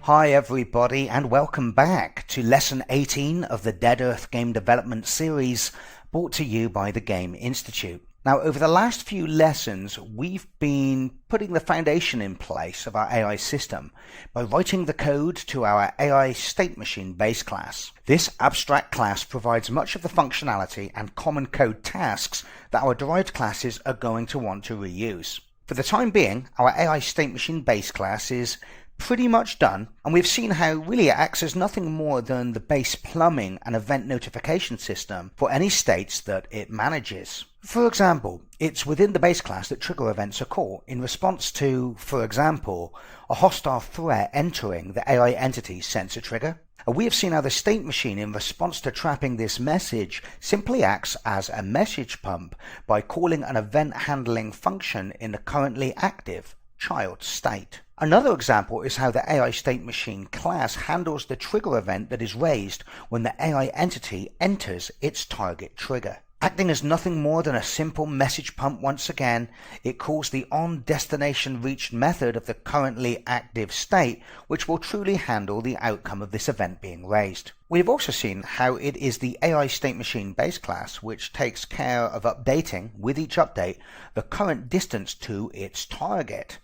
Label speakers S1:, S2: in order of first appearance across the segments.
S1: Hi everybody and welcome back to lesson 18 of the Dead Earth game development series brought to you by the Game Institute. Now over the last few lessons we've been putting the foundation in place of our AI system by writing the code to our AI State Machine base class. This abstract class provides much of the functionality and common code tasks that our derived classes are going to want to reuse. For the time being, our AI State Machine base class is pretty much done, and we've seen how really it acts as nothing more than the base plumbing and event notification system for any states that it manages. For example, it's within the base class that trigger events occur in response to, for example, a hostile threat entering the AI entity's sensor trigger. We have seen how the state machine, in response to trapping this message, simply acts as a message pump by calling an event handling function in the currently active child state. Another example is how the AI State Machine class handles the trigger event that is raised when the AI entity enters its target trigger. Acting as nothing more than a simple message pump once again, it calls the onDestinationReached method of the currently active state, which will truly handle the outcome of this event being raised. We have also seen how it is the AI State Machine base class which takes care of updating, with each update, the current distance to its target,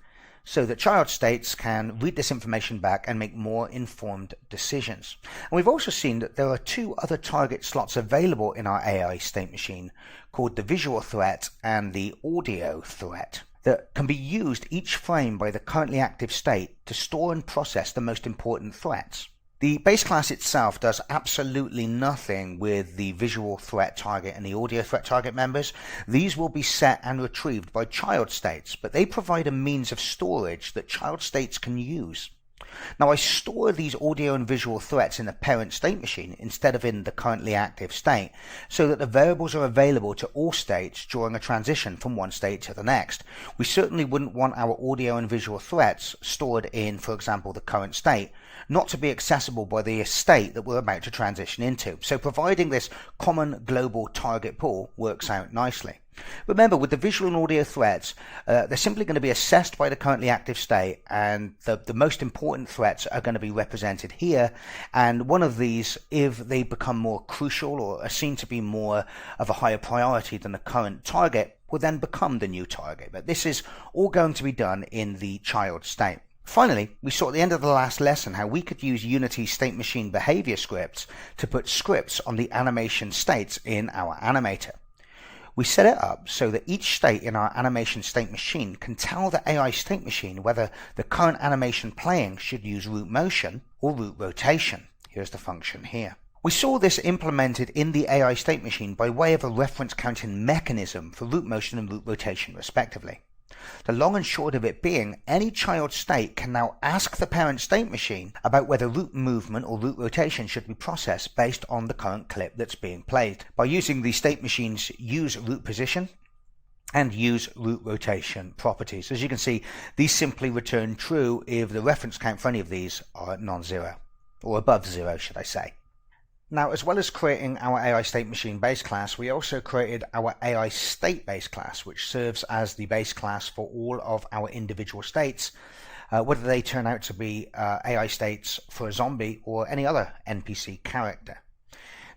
S1: so that child states can read this information back and make more informed decisions. And we've also seen that there are two other target slots available in our AI State Machine called the visual threat and the audio threat that can be used each frame by the currently active state to store and process the most important threats. The base class itself does absolutely nothing with the visual threat target and the audio threat target members. These will be set and retrieved by child states, but they provide a means of storage that child states can use. Now I store these audio and visual threats in the parent state machine instead of in the currently active state, so that the variables are available to all states during a transition from one state to the next. We certainly wouldn't want our audio and visual threats stored in, for example, the current state, not to be accessible by the state that we're about to transition into. So providing this common global target pool works out nicely. Remember, with the visual and audio threats, they're simply going to be assessed by the currently active state, and the most important threats are going to be represented here, and one of these, if they become more crucial or are seen to be more of a higher priority than the current target, will then become the new target. But this is all going to be done in the child state. Finally, we saw at the end of the last lesson how we could use Unity State Machine behavior scripts to put scripts on the animation states in our animator. We set it up so that each state in our animation state machine can tell the AI state machine whether the current animation playing should use root motion or root rotation. Here's the function here. We saw this implemented in the AI state machine by way of a reference counting mechanism for root motion and root rotation respectively. The long and short of it being, any child state can now ask the parent state machine about whether root movement or root rotation should be processed based on the current clip that's being played, by using the state machine's use root position and use root rotation properties. As you can see, these simply return true if the reference count for any of these are non-zero, or above zero should I say. Now, as well as creating our AI State Machine base class, we also created our AI State base class, which serves as the base class for all of our individual states, whether they turn out to be AI states for a zombie or any other NPC character.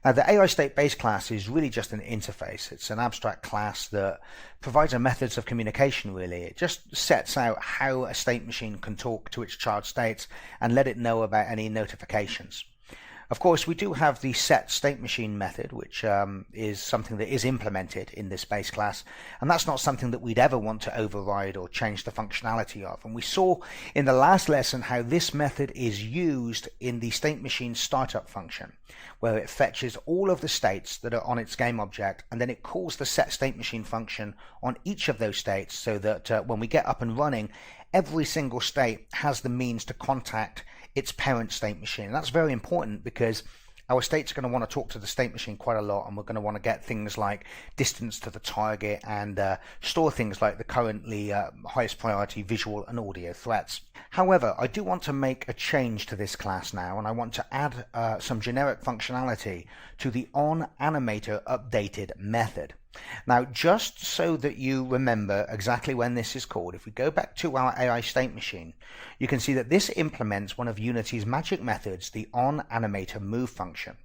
S1: Now, the AI State base class is really just an interface. It's an abstract class that provides a methods of communication, really. It just sets out how a state machine can talk to its child states and let it know about any notifications. Of course, we do have the set state machine method, which is something that is implemented in this base class, and that's not something that we'd ever want to override or change the functionality of. And we saw in the last lesson how this method is used in the state machine startup function, where it fetches all of the states that are on its game object, and then it calls the set state machine function on each of those states, so that when we get up and running, every single state has the means to contact its parent state machine. And that's very important because our states are going to want to talk to the state machine quite a lot, and we're going to want to get things like distance to the target and store things like the currently highest priority visual and audio threats. However, I do want to make a change to this class now, and I want to add some generic functionality to the onAnimatorUpdated method. Now, just so that you remember exactly when this is called, if we go back to our AI state machine, you can see that this implements one of Unity's magic methods, the onAnimatorMove function.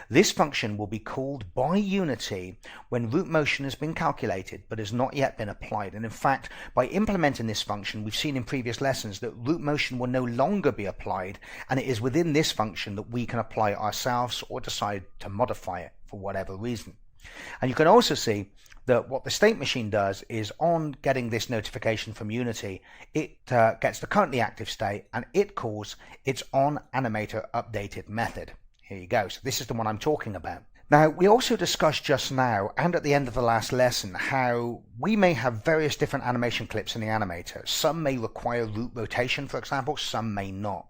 S1: This function will be called by Unity when root motion has been calculated but has not yet been applied. And in fact, by implementing this function, we've seen in previous lessons that root motion will no longer be applied, and it is within this function that we can apply it ourselves or decide to modify it for whatever reason. And you can also see that what the state machine does is, on getting this notification from Unity, it gets the currently active state and it calls its onAnimatorUpdated method. Here you go. So this is the one I'm talking about. Now, we also discussed just now and at the end of the last lesson how we may have various different animation clips in the animator. Some may require root rotation, for example, some may not.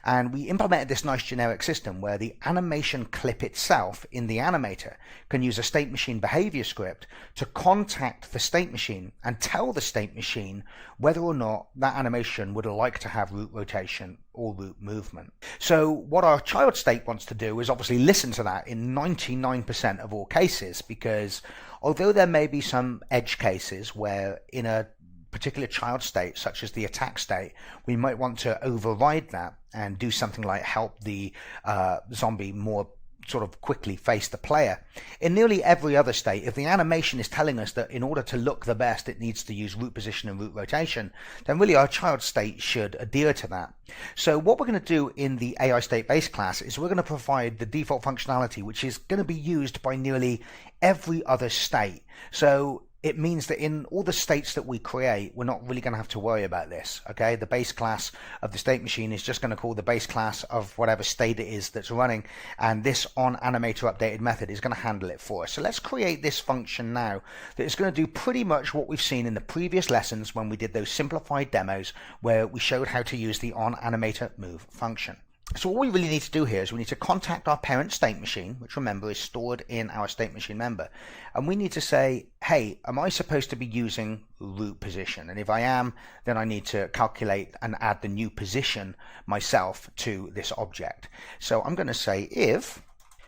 S1: And we implemented this nice generic system where the animation clip itself in the animator can use a state machine behavior script to contact the state machine and tell the state machine whether or not that animation would like to have root rotation or root movement. So what our child state wants to do is obviously listen to that in 99% of all cases, because although there may be some edge cases where in a particular child state, such as the attack state, we might want to override that and do something like help the zombie more sort of quickly face the player. In nearly every other state, if the animation is telling us that in order to look the best it needs to use root position and root rotation, then really our child state should adhere to that. So what we're going to do in the AI state base class is we're going to provide the default functionality which is going to be used by nearly every other state. So it means that in all the states that we create, we're not really going to have to worry about this. Okay, the base class of the state machine is just going to call the base class of whatever state it is that's running, and this onAnimatorUpdated method is going to handle it for us. So let's create this function now that is going to do pretty much what we've seen in the previous lessons when we did those simplified demos where we showed how to use the onAnimatorMove function. So what we really need to do here is we need to contact our parent state machine, which remember is stored in our state machine member, and we need to say, hey, am I supposed to be using root position? And if I am, then I need to calculate and add the new position myself to this object. So I'm going to say if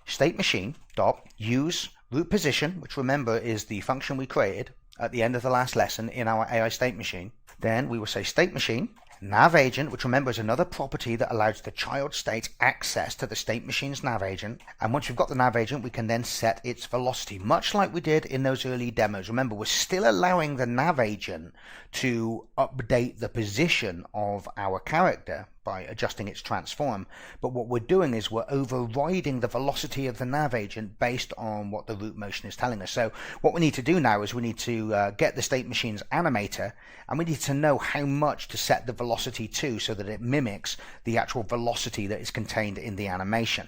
S1: state machine dot use root position, which remember is the function we created at the end of the last lesson in our AI state machine, then we will say state machine nav agent, which remember is another property that allows the child state access to the state machine's nav agent. And once we've got the nav agent, we can then set its velocity, much like we did in those early demos. Remember, we're still allowing the nav agent to update the position of our character by adjusting its transform, but what we're doing is we're overriding the velocity of the nav agent based on what the root motion is telling us. So what we need to do now is we need to get the state machine's animator, and we need to know how much to set the velocity to so that it mimics the actual velocity that is contained in the animation.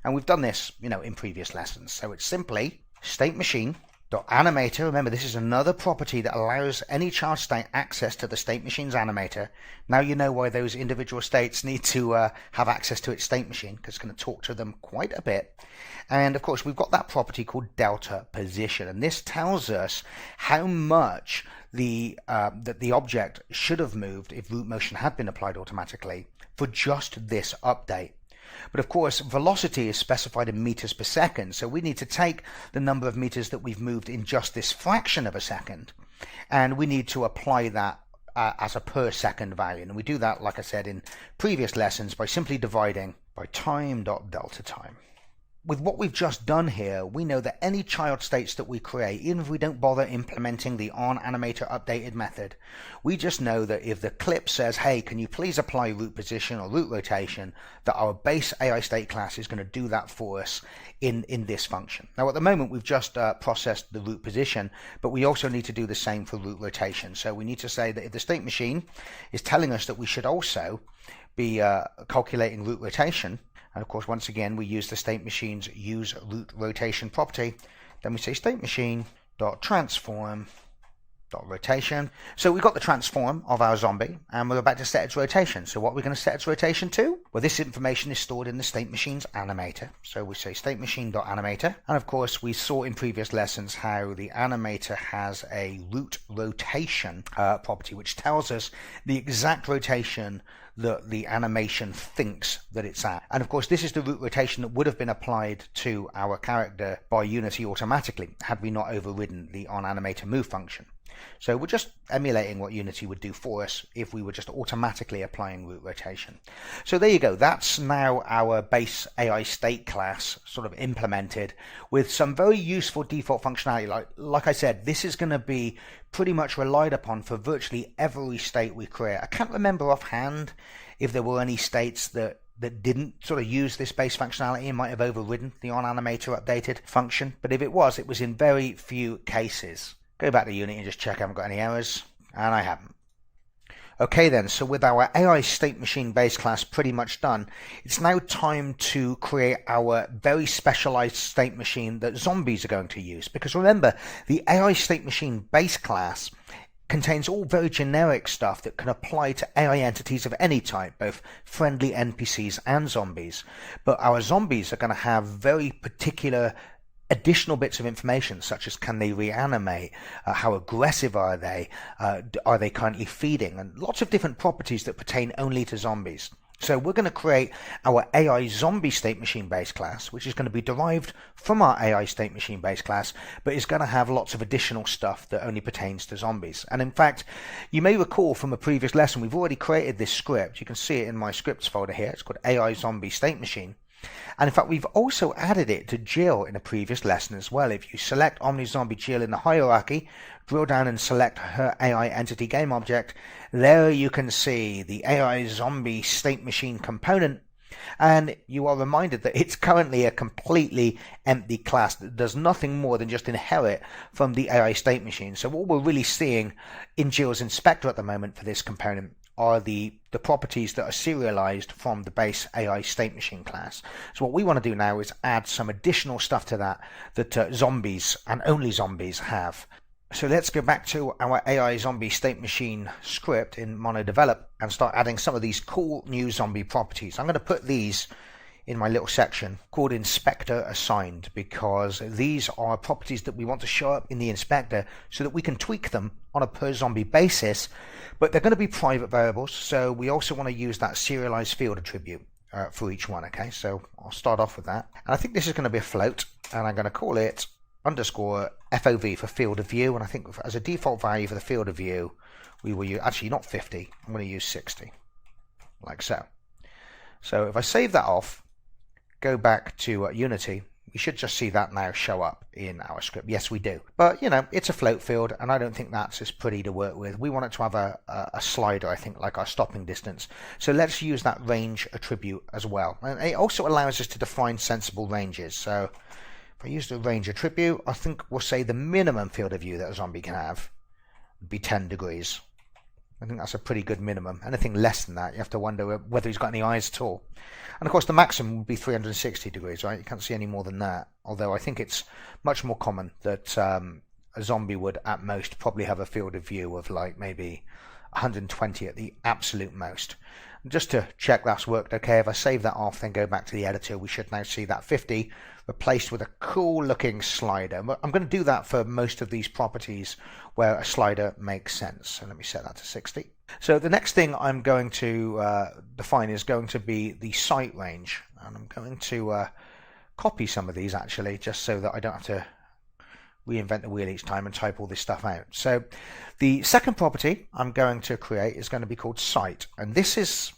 S1: And we've done this, in previous lessons. So it's simply state machine animator. Remember, this is another property that allows any child state access to the state machine's animator. Now you know why those individual states need to have access to its state machine, because it's going to talk to them quite a bit. And of course, we've got that property called delta position, and this tells us how much that the object should have moved if root motion had been applied automatically for just this update. But of course, velocity is specified in meters per second, so we need to take the number of meters that we've moved in just this fraction of a second, and we need to apply that as a per second value. And we do that, like I said in previous lessons, by simply dividing by time.delta time. With what we've just done here, we know that any child states that we create, even if we don't bother implementing the onAnimatorUpdated method, we just know that if the clip says, hey, can you please apply root position or root rotation, that our base AI state class is going to do that for us in this function. Now at the moment we've just processed the root position, but we also need to do the same for root rotation. So we need to say that if the state machine is telling us that we should also be calculating root rotation, and of course, once again, we use the state machine's use root rotation property. Then we say state machine dot transform dot rotation. So we've got the transform of our zombie, and we're about to set its rotation. So what are we going to set its rotation to? Well, this information is stored in the state machine's animator. So we say state machine dot animator, and of course, we saw in previous lessons how the animator has a root rotation property, which tells us the exact rotation that the animation thinks that it's at. And of course, this is the root rotation that would have been applied to our character by Unity automatically had we not overridden the onAnimatorMove function. So we're just emulating what Unity would do for us if we were just automatically applying root rotation. So there you go. That's now our base AI state class sort of implemented with some very useful default functionality. Like I said, this is going to be pretty much relied upon for virtually every state we create. I can't remember offhand if there were any states that didn't sort of use this base functionality and might have overridden the onAnimator updated function. But if it was in very few cases. Go back to Unity and just check I haven't got any errors, and I haven't. Okay then, so with our AI state machine base class pretty much done, it's now time to create our very specialized state machine that zombies are going to use. Because remember, the AI state machine base class contains all very generic stuff that can apply to AI entities of any type, both friendly NPCs and zombies. But our zombies are going to have very particular additional bits of information, such as can they reanimate, how aggressive are they currently feeding, and lots of different properties that pertain only to zombies. So we're going to create our AI zombie state machine base class, which is going to be derived from our AI state machine base class, but is going to have lots of additional stuff that only pertains to zombies. And in fact, you may recall from a previous lesson, we've already created this script. You can see it in my scripts folder here. It's called AI zombie state machine. And in fact, we've also added it to Jill in a previous lesson as well. If you select OmniZombie Jill in the hierarchy, drill down and select her AI entity game object, there you can see the AI zombie state machine component. And you are reminded that it's currently a completely empty class that does nothing more than just inherit from the AI state machine. So what we're really seeing in Jill's inspector at the moment for this component are the properties that are serialized from the base AI state machine class. So what we want to do now is add some additional stuff to that zombies and only zombies have. So let's go back to our AI zombie state machine script in MonoDevelop and start adding some of these cool new zombie properties. I'm going to put these in my little section called Inspector Assigned, because these are properties that we want to show up in the inspector so that we can tweak them on a per zombie basis, but they're going to be private variables, so we also want to use that serialized field attribute for each one. Okay, so I'll start off with that, and I think this is going to be a float, and I'm going to call it underscore FOV for field of view, and I think as a default value for the field of view we will use, actually not 50, I'm going to use 60, like so. So if I save that off, go back to Unity, we should just see that now show up in our script. Yes, we do. But, you know, it's a float field, and I don't think that's as pretty to work with. We want it to have a slider, I think, like our stopping distance. So let's use that range attribute as well. And it also allows us to define sensible ranges. So if I use the range attribute, I think we'll say the minimum field of view that a zombie can have would be 10 degrees. I think that's a pretty good minimum. Anything less than that, you have to wonder whether he's got any eyes at all. And of course, the maximum would be 360 degrees, right? You can't see any more than that. Although I think it's much more common that a zombie would, at most, probably have a field of view of like maybe 120 at the absolute most. And just to check that's worked okay, if I save that off, then go back to the editor, we should now see that 50 replaced with a cool looking slider. I'm going to do that for most of these properties where a slider makes sense. So let me set that to 60. So the next thing I'm going to define is going to be the site range. And I'm going to copy some of these actually, just so that I don't have to reinvent the wheel each time and type all this stuff out. So the second property I'm going to create is going to be called site. And this is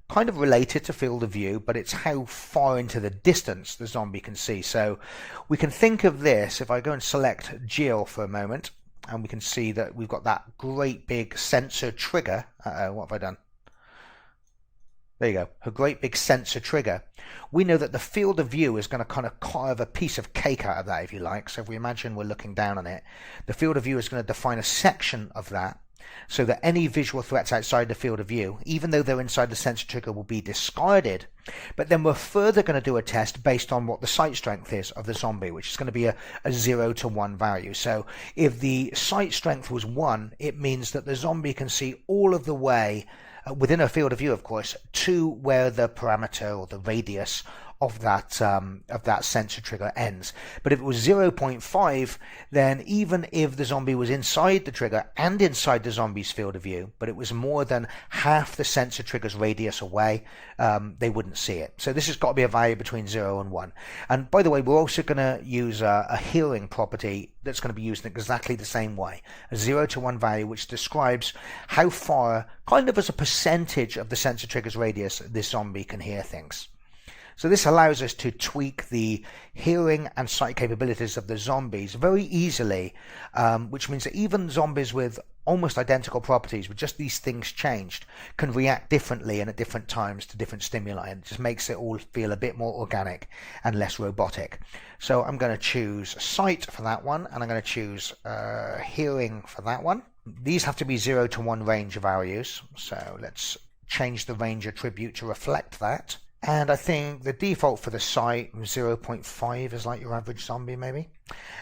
S1: kind of related to field of view, but it's how far into the distance the zombie can see. So we can think of this, if I go and select Jill for a moment, and we can see that we've got that great big sensor trigger. What have I done? There you go, a great big sensor trigger. We know that the field of view is going to kind of carve a piece of cake out of that, if you like. So if we imagine we're looking down on it, the field of view is going to define a section of that, so that any visual threats outside the field of view, even though they're inside the sensor trigger, will be discarded. But then we're further going to do a test based on what the sight strength is of the zombie, which is going to be a 0 to 1 value. So if the sight strength was 1, it means that the zombie can see all of the way within a field of view, of course, to where the parameter or the radius of that sensor trigger ends. But if it was 0.5, then even if the zombie was inside the trigger and inside the zombie's field of view, but it was more than half the sensor trigger's radius away, they wouldn't see it. So this has got to be a value between 0 and 1. And by the way, we're also going to use a hearing property that's going to be used in exactly the same way, a 0 to 1 value, which describes how far, kind of as a percentage of the sensor trigger's radius, this zombie can hear things. So this allows us to tweak the hearing and sight capabilities of the zombies very easily, which means that even zombies with almost identical properties, with just these things changed, can react differently and at different times to different stimuli, and it just makes it all feel a bit more organic and less robotic. So I'm going to choose sight for that one, and I'm going to choose hearing for that one. These have to be 0 to 1 range values, so let's change the range attribute to reflect that. And I think the default for the sight 0.5 is like your average zombie maybe.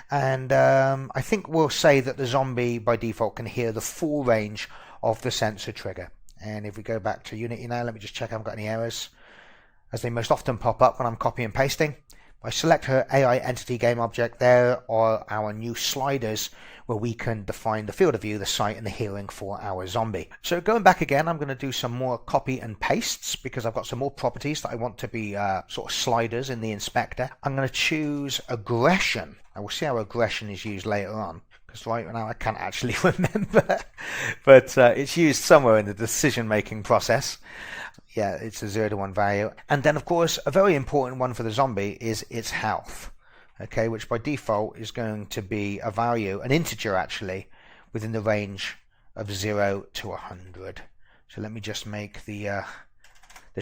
S1: And I think we'll say that the zombie by default can hear the full range of the sensor trigger. And if we go back to Unity now, let me just check I haven't got any errors, as they most often pop up when I'm copy and pasting. If I select her AI entity game object, there are our new sliders where we can define the field of view, the sight, and the hearing for our zombie. So going back again, I'm going to do some more copy and pastes because I've got some more properties that I want to be sort of sliders in the inspector. I'm going to choose aggression. I will see how aggression is used later on, because right now I can't actually remember, but it's used somewhere in the decision-making process. Yeah, it's a 0 to 1 value. And then, of course, a very important one for the zombie is its health, okay, which by default is going to be a value, an integer actually, within the range of 0 to 100. So let me just make the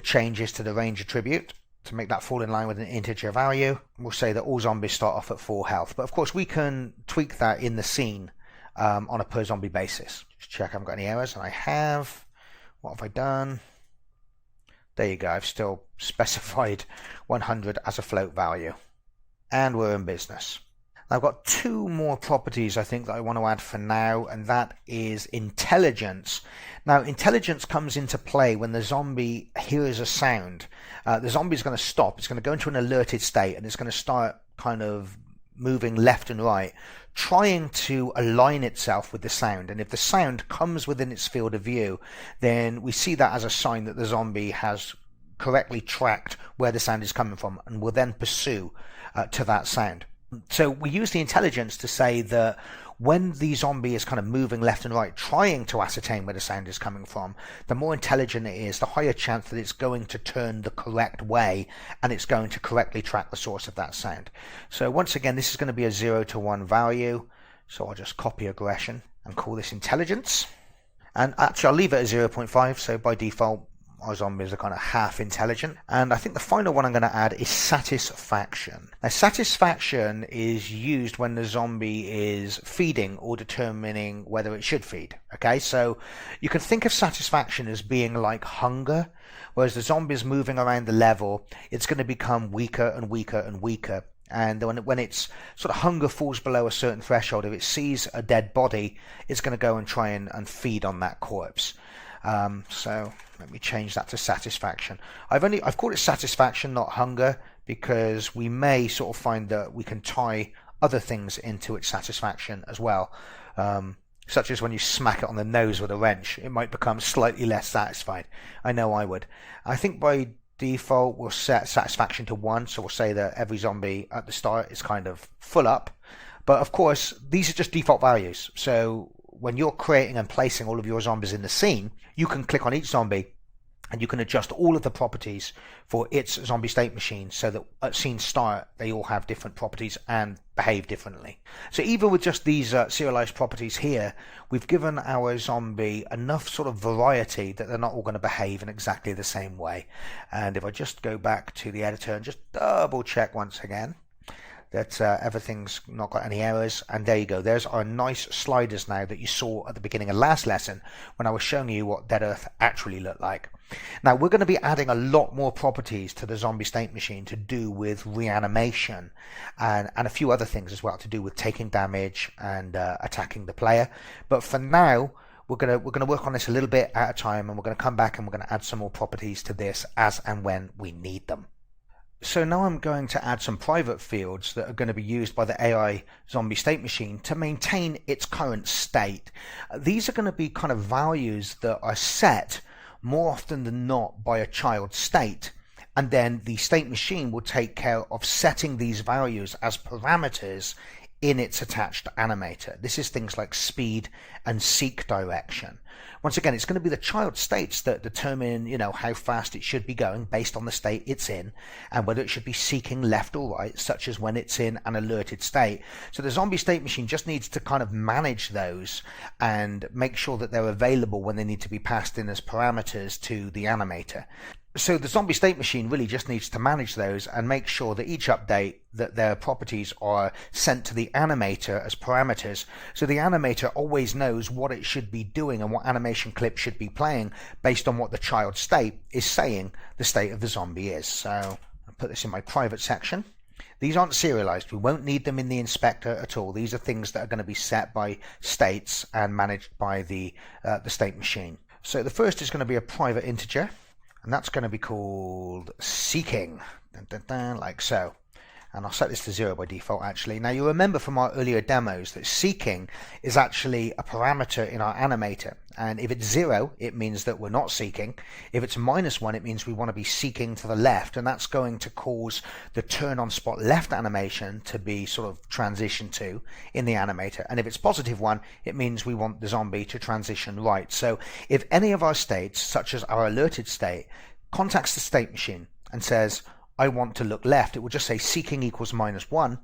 S1: changes to the range attribute to make that fall in line with an integer value. We'll say that all zombies start off at full health, but of course we can tweak that in the scene on a per zombie basis. Just check I haven't got any errors, and I have. What have I done? There you go, I've still specified 100 as a float value. And we're in business. I've got two more properties I think that I want to add for now, and that is intelligence. Now, intelligence comes into play when the zombie hears a sound. The zombie is going to stop, it's going to go into an alerted state, and it's going to start kind of moving left and right, trying to align itself with the sound. And if the sound comes within its field of view, then we see that as a sign that the zombie has correctly tracked where the sound is coming from and will then pursue to that sound. So we use the intelligence to say that when the zombie is kind of moving left and right, trying to ascertain where the sound is coming from, the more intelligent it is, the higher chance that it's going to turn the correct way and it's going to correctly track the source of that sound. So once again, this is going to be a 0 to 1 value. So I'll just copy aggression and call this intelligence. And actually, I'll leave it at 0.5. So by default, our zombies are kind of half intelligent. And I think the final one I'm going to add is satisfaction. Now, satisfaction is used when the zombie is feeding or determining whether it should feed. Okay, so you can think of satisfaction as being like hunger. Whereas the zombie is moving around the level, it's going to become weaker and weaker and weaker. And when its sort of hunger falls below a certain threshold, if it sees a dead body, it's going to go and try and feed on that corpse. So let me change that to satisfaction. I've called it satisfaction, not hunger, because we may sort of find that we can tie other things into its satisfaction as well, such as when you smack it on the nose with a wrench, it might become slightly less satisfied. I know I would. I think by default we'll set satisfaction to 1, so we'll say that every zombie at the start is kind of full up. But of course, these are just default values. So when you're creating and placing all of your zombies in the scene, you can click on each zombie and you can adjust all of the properties for its zombie state machine so that at scene start they all have different properties and behave differently. So even with just these serialized properties here, we've given our zombie enough sort of variety that they're not all going to behave in exactly the same way. And if I just go back to the editor and just double check once again that everything's not got any errors, and there you go, there's our nice sliders now that you saw at the beginning of last lesson when I was showing you what Dead Earth actually looked like. Now we're going to be adding a lot more properties to the zombie state machine to do with reanimation and a few other things as well to do with taking damage and attacking the player. But for now, we're going to work on this a little bit at a time, and we're going to come back and we're going to add some more properties to this as and when we need them. So now I'm going to add some private fields that are going to be used by the AI zombie state machine to maintain its current state. These are going to be kind of values that are set more often than not by a child state. And then the state machine will take care of setting these values as parameters in its attached animator. This is things like speed and seek direction. Once again, it's going to be the child states that determine, how fast it should be going based on the state it's in, and whether it should be seeking left or right, such as when it's in an alerted state. So the zombie state machine just needs to kind of manage those and make sure that they're available when they need to be passed in as parameters to the animator. So the zombie state machine really just needs to manage those and make sure that each update that their properties are sent to the animator as parameters, so the animator always knows what it should be doing and what animation clip should be playing based on what the child state is saying the state of the zombie is. So I'll put this in my private section. These aren't serialized. We won't need them in the inspector at all. These are things that are going to be set by states and managed by the state machine. So the first is going to be a private integer, and that's going to be called seeking, like so. And I'll set this to 0 by default actually. Now you remember from our earlier demos that seeking is actually a parameter in our animator, and if it's 0 it means that we're not seeking. If it's -1 it means we want to be seeking to the left, and that's going to cause the turn on spot left animation to be sort of transitioned to in the animator. And if it's +1 it means we want the zombie to transition right. So if any of our states, such as our alerted state, contacts the state machine and says I want to look left, it will just say seeking equals -1,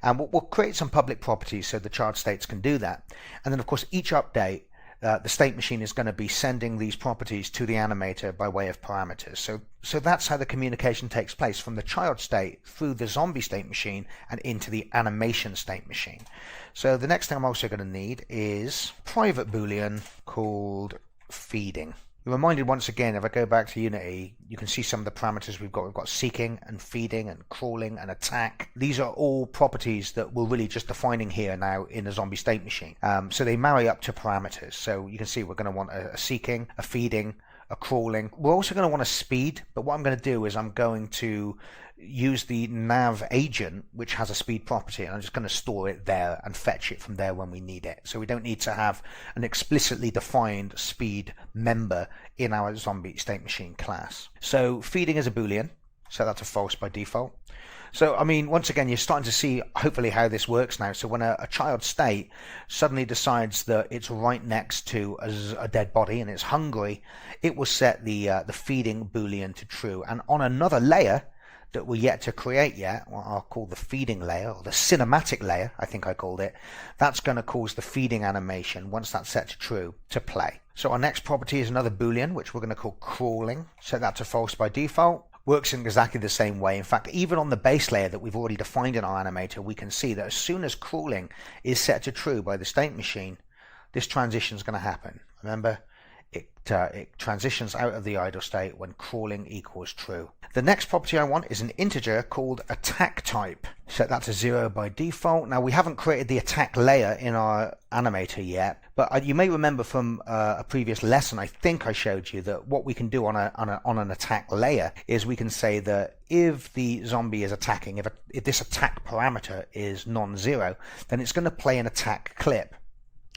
S1: and we'll create some public properties so the child states can do that. And then of course each update the state machine is going to be sending these properties to the animator by way of parameters. So that's how the communication takes place, from the child state through the zombie state machine and into the animation state machine. So the next thing I'm also going to need is a private boolean called feeding. You're reminded once again, if I go back to Unity, you can see some of the parameters we've got. We've got seeking and feeding and crawling and attack. These are all properties that we're really just defining here now in the zombie state machine. So they marry up to parameters. So you can see we're going to want a seeking, a feeding, a crawling. We're also going to want a speed, but what I'm going to do is I'm going to use the nav agent, which has a speed property, and I'm just going to store it there and fetch it from there when we need it. So we don't need to have an explicitly defined speed member in our zombie state machine class. So feeding is a boolean, so that's a false by default. So I mean, once again, you're starting to see hopefully how this works now. So when a child state suddenly decides that it's right next to a dead body and it's hungry, it will set the feeding boolean to true. And on another layer that we're yet to create yet, what I'll call the feeding layer, or the cinematic layer, I think I called it, that's going to cause the feeding animation, once that's set to true, to play. So our next property is another boolean, which we're going to call crawling. Set that to false by default. Works in exactly the same way. In fact, even on the base layer that we've already defined in our animator, we can see that as soon as crawling is set to true by the state machine, this transition is going to happen. Remember, it transitions out of the idle state when crawling equals true. The next property I want is an integer called attack type. Set that to 0 by default. Now we haven't created the attack layer in our animator yet, but you may remember from a previous lesson, I think I showed you that what we can do on an attack layer is we can say that if the zombie is attacking, if this attack parameter is non-zero, then it's going to play an attack clip.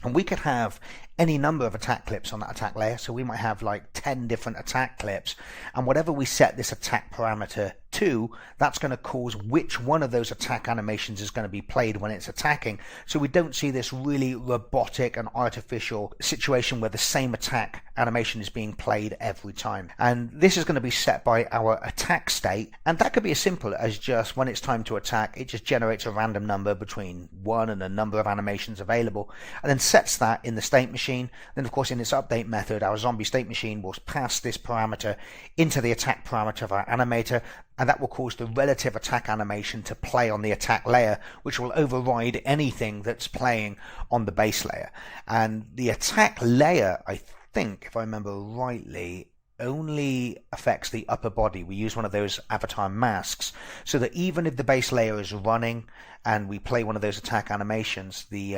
S1: And we could have any number of attack clips on that attack layer. So we might have like 10 different attack clips, and whatever we set this attack parameter to, that's going to cause which one of those attack animations is going to be played when it's attacking. So we don't see this really robotic and artificial situation where the same attack animation is being played every time. And this is going to be set by our attack state, and that could be as simple as just when it's time to attack, it just generates a random number between 1 and a number of animations available, and then sets that in the state machine. Then of course in its update method, our zombie state machine will pass this parameter into the attack parameter of our animator, and that will cause the relative attack animation to play on the attack layer, which will override anything that's playing on the base layer. And the attack layer, I think, if I remember rightly, only affects the upper body. We use one of those avatar masks, so that even if the base layer is running and we play one of those attack animations, the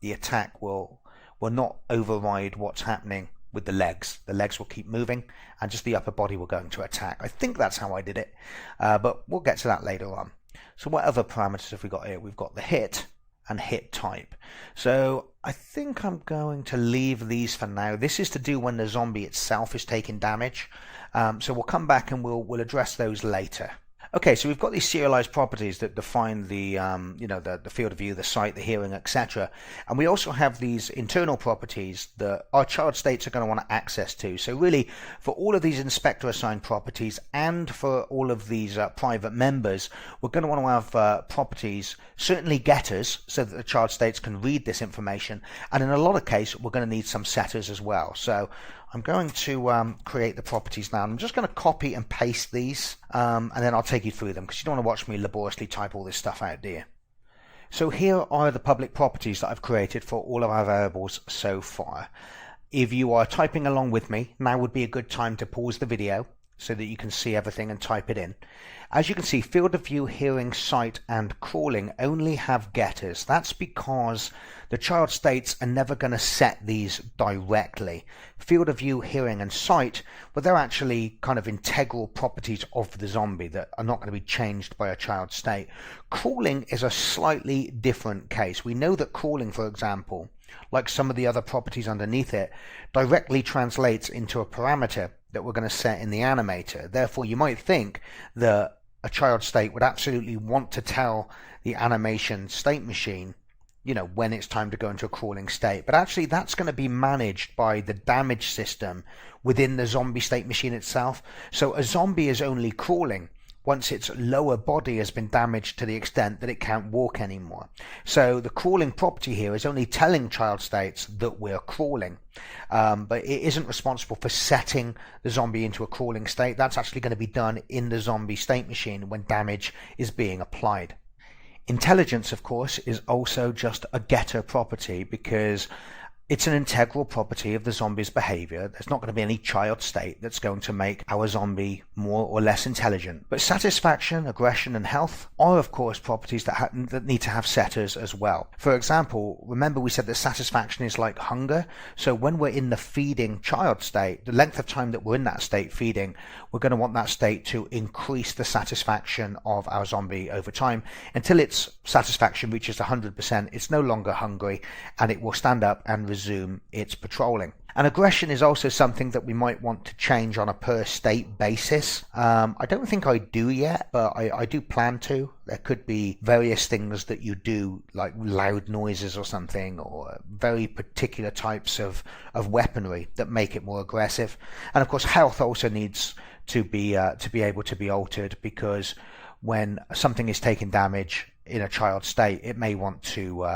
S1: attack will not override what's happening with the legs. The legs will keep moving and just the upper body will go into attack. I think that's how I did it, but we'll get to that later on. So what other parameters have we got here? We've got the hit and hit type. So I think I'm going to leave these for now. This is to do when the zombie itself is taking damage. So we'll come back and we'll address those later. Okay, so we've got these serialized properties that define the the field of view, the sight, the hearing, etc. And we also have these internal properties that our child states are going to want access to. So really, for all of these inspector assigned properties and for all of these private members, we're going to want to have properties, certainly getters, so that the child states can read this information. And in a lot of cases, we're going to need some setters as well. So I'm going to create the properties now. I'm just going to copy and paste these, and then I'll take you through them because you don't want to watch me laboriously type all this stuff out, do you? So here are the public properties that I've created for all of our variables so far. If you are typing along with me, now would be a good time to pause the video so that you can see everything and type it in. As you can see, field of view, hearing, sight, and crawling only have getters. That's because the child states are never going to set these directly. Field of view, hearing, and sight, well, they're actually kind of integral properties of the zombie that are not going to be changed by a child state. Crawling is a slightly different case. We know that crawling, for example, like some of the other properties underneath it, directly translates into a parameter that we're going to set in the animator. Therefore, you might think that a child state would absolutely want to tell the animation state machine, when it's time to go into a crawling state. But actually, that's going to be managed by the damage system within the zombie state machine itself. So a zombie is only crawling once its lower body has been damaged to the extent that it can't walk anymore. So the crawling property here is only telling child states that we're crawling, but it isn't responsible for setting the zombie into a crawling state. That's actually going to be done in the zombie state machine when damage is being applied. Intelligence, of course, is also just a getter property because it's an integral property of the zombie's behavior. There's not going to be any child state that's going to make our zombie more or less intelligent. But satisfaction, aggression, and health are, of course, properties that need to have setters as well. For example, remember we said that satisfaction is like hunger. So when we're in the feeding child state, the length of time that we're in that state feeding, we're going to want that state to increase the satisfaction of our zombie over time until its satisfaction reaches 100%. It's no longer hungry and it will stand up and resume its patrolling. And aggression is also something that we might want to change on a per state basis. I don't think I do yet, but I do plan to. There could be various things that you do, like loud noises or something, or very particular types of weaponry that make it more aggressive. And of course, health also needs to be able to be altered, because when something is taking damage in a child state, it may want to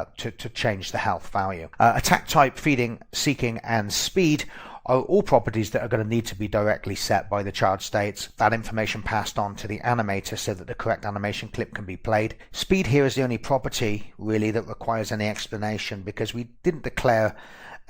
S1: change the health value. Attack type, feeding, seeking, and speed are all properties that are going to need to be directly set by the child states. That information passed on to the animator so that the correct animation clip can be played. Speed here is the only property really that requires any explanation, because we didn't declare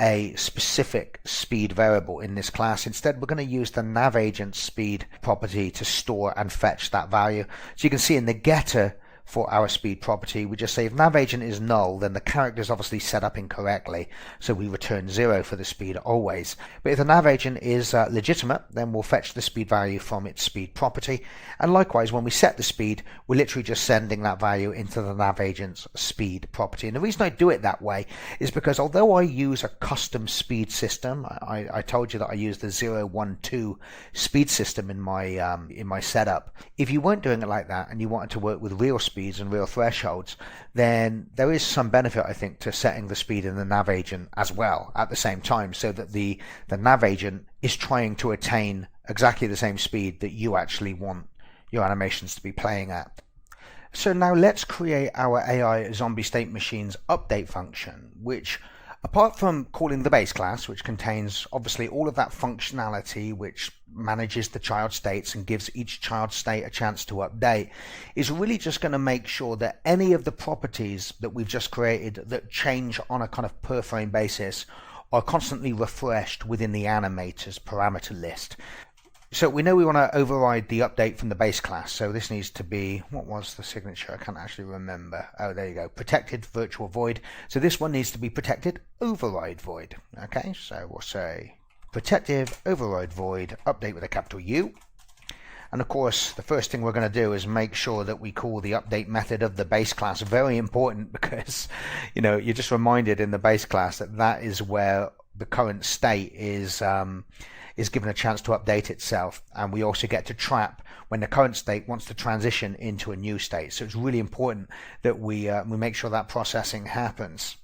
S1: a specific speed variable in this class. Instead, we're going to use the navagent speed property to store and fetch that value. So you can see in the getter for our speed property, we just say if navagent is null, then the character is obviously set up incorrectly, so we return 0 for the speed always. But if the navagent is legitimate, then we'll fetch the speed value from its speed property. And likewise, when we set the speed, we're literally just sending that value into the navagent's speed property. And the reason I do it that way is because although I use a custom speed system, I told you that I use the 0, 1, 2 speed system in my setup. If you weren't doing it like that and you wanted to work with real speeds and real thresholds, then there is some benefit, I think, to setting the speed in the navagent as well at the same time, so that the navagent is trying to attain exactly the same speed that you actually want your animations to be playing at. So now let's create our AI zombie state machine's update function, which, apart from calling the base class, which contains obviously all of that functionality which manages the child states and gives each child state a chance to update, is really just going to make sure that any of the properties that we've just created that change on a kind of per frame basis are constantly refreshed within the animator's parameter list. So we know we want to override the update from the base class. So this needs to be, what was the signature? I can't actually remember. Oh, there you go. Protected virtual void. So this one needs to be protected override void. Okay, so we'll say protective override void update with a capital U. And of course, the first thing we're going to do is make sure that we call the update method of the base class. Very important, because you're just reminded in the base class that that is where the current state is given a chance to update itself, and we also get to trap when the current state wants to transition into a new state. So it's really important that we make sure that processing happens.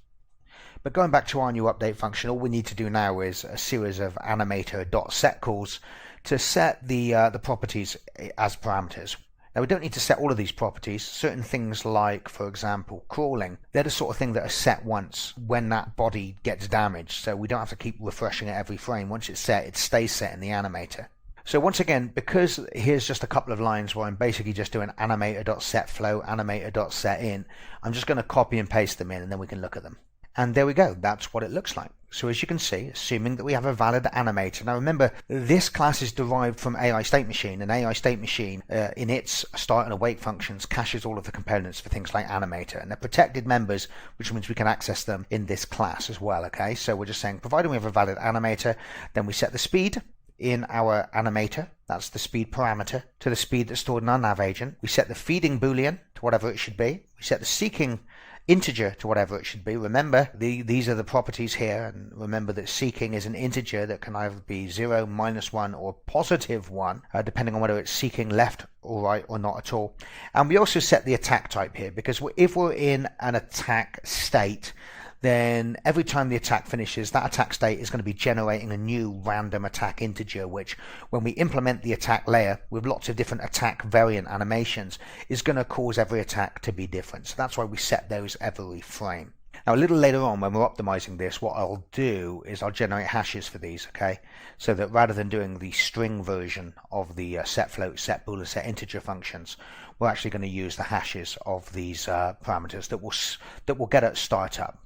S1: But going back to our new update function, all we need to do now is a series of animator.set calls to set the properties as parameters. Now, we don't need to set all of these properties. Certain things like, for example, crawling, they're the sort of thing that are set once when that body gets damaged, so we don't have to keep refreshing it every frame. Once it's set, it stays set in the animator. So once again, because here's just a couple of lines where I'm basically just doing animator.setFlow, animator.setIn, I'm just going to copy and paste them in, and then we can look at them. And there we go, that's what it looks like. So as you can see, assuming that we have a valid animator. Now remember, this class is derived from AI State Machine, and AI State Machine in its start and await functions caches all of the components for things like animator, and they're protected members, which means we can access them in this class as well. Okay, so we're just saying, provided we have a valid animator, then we set the speed in our animator, that's the speed parameter, to the speed that's stored in our nav agent. We set the feeding boolean to whatever it should be. We set the seeking integer to whatever it should be. Remember, these are the properties here, and remember that seeking is an integer that can either be 0, -1, or +1, depending on whether it's seeking left or right or not at all. And we also set the attack type here, because if we're in an attack state, then every time the attack finishes, that attack state is going to be generating a new random attack integer, which when we implement the attack layer with lots of different attack variant animations, is going to cause every attack to be different. So that's why we set those every frame. Now a little later on, when we're optimizing this, what I'll do is I'll generate hashes for these, okay? So that rather than doing the string version of the set float, set boolean, set integer functions, we're actually going to use the hashes of these parameters that will get at startup.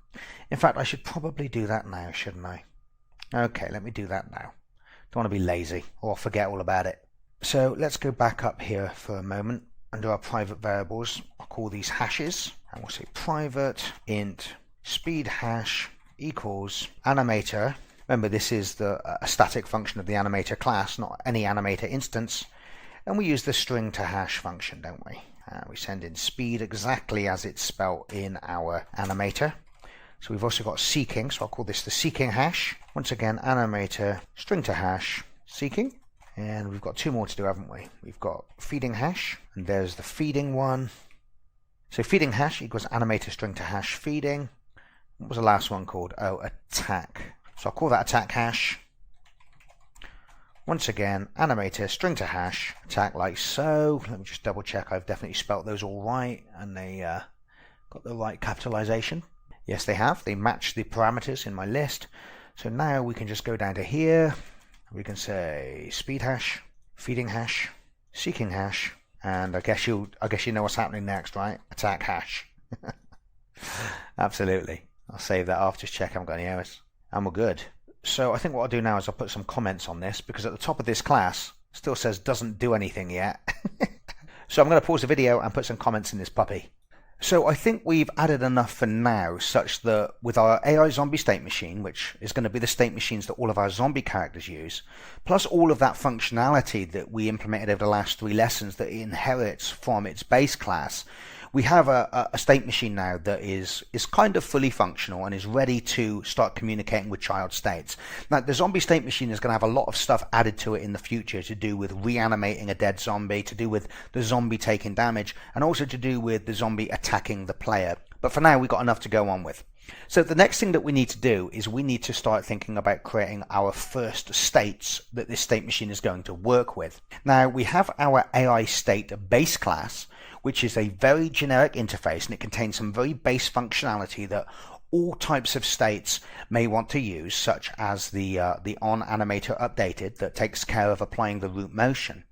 S1: In fact, I should probably do that now, shouldn't I? Okay, let me do that now. Don't want to be lazy or forget all about it. So let's go back up here for a moment. Under our private variables, I'll call these hashes, and we'll say private int speed hash equals animator. Remember, this is a static function of the animator class, not any animator instance. And we use the string to hash function, don't we? We send in speed exactly as it's spelled in our animator. So we've also got seeking, so I'll call this the seeking hash. Once again, animator, string to hash, seeking. And we've got two more to do, haven't we? We've got feeding hash, and there's the feeding one. So feeding hash equals animator string to hash feeding. What was the last one called? Oh, attack. So I'll call that attack hash. Once again, animator string to hash, attack like so. Let me just double check I've definitely spelt those all right, and they got the right capitalization. Yes, they have. They match the parameters in my list. So now we can just go down to here. We can say speed hash, feeding hash, seeking hash, and I guess you know what's happening next, right? Attack hash. Absolutely. I'll save that off. Just check I haven't got any errors, and we're good. So I think what I'll do now is I'll put some comments on this, because at the top of this class still says doesn't do anything yet. So I'm going to pause the video and put some comments in this puppy. So I think we've added enough for now, such that with our AI zombie state machine, which is going to be the state machines that all of our zombie characters use, plus all of that functionality that we implemented over the last 3 lessons that it inherits from its base class, we have a state machine now that is kind of fully functional and is ready to start communicating with child states. Now, the zombie state machine is going to have a lot of stuff added to it in the future to do with reanimating a dead zombie, to do with the zombie taking damage, and also to do with the zombie attacking the player. But for now, we've got enough to go on with. So the next thing that we need to do is we need to start thinking about creating our first states that this state machine is going to work with. Now, we have our AI state base class, which is a very generic interface, and it contains some very base functionality that all types of states may want to use, such as the on animator updated that takes care of applying the root motion.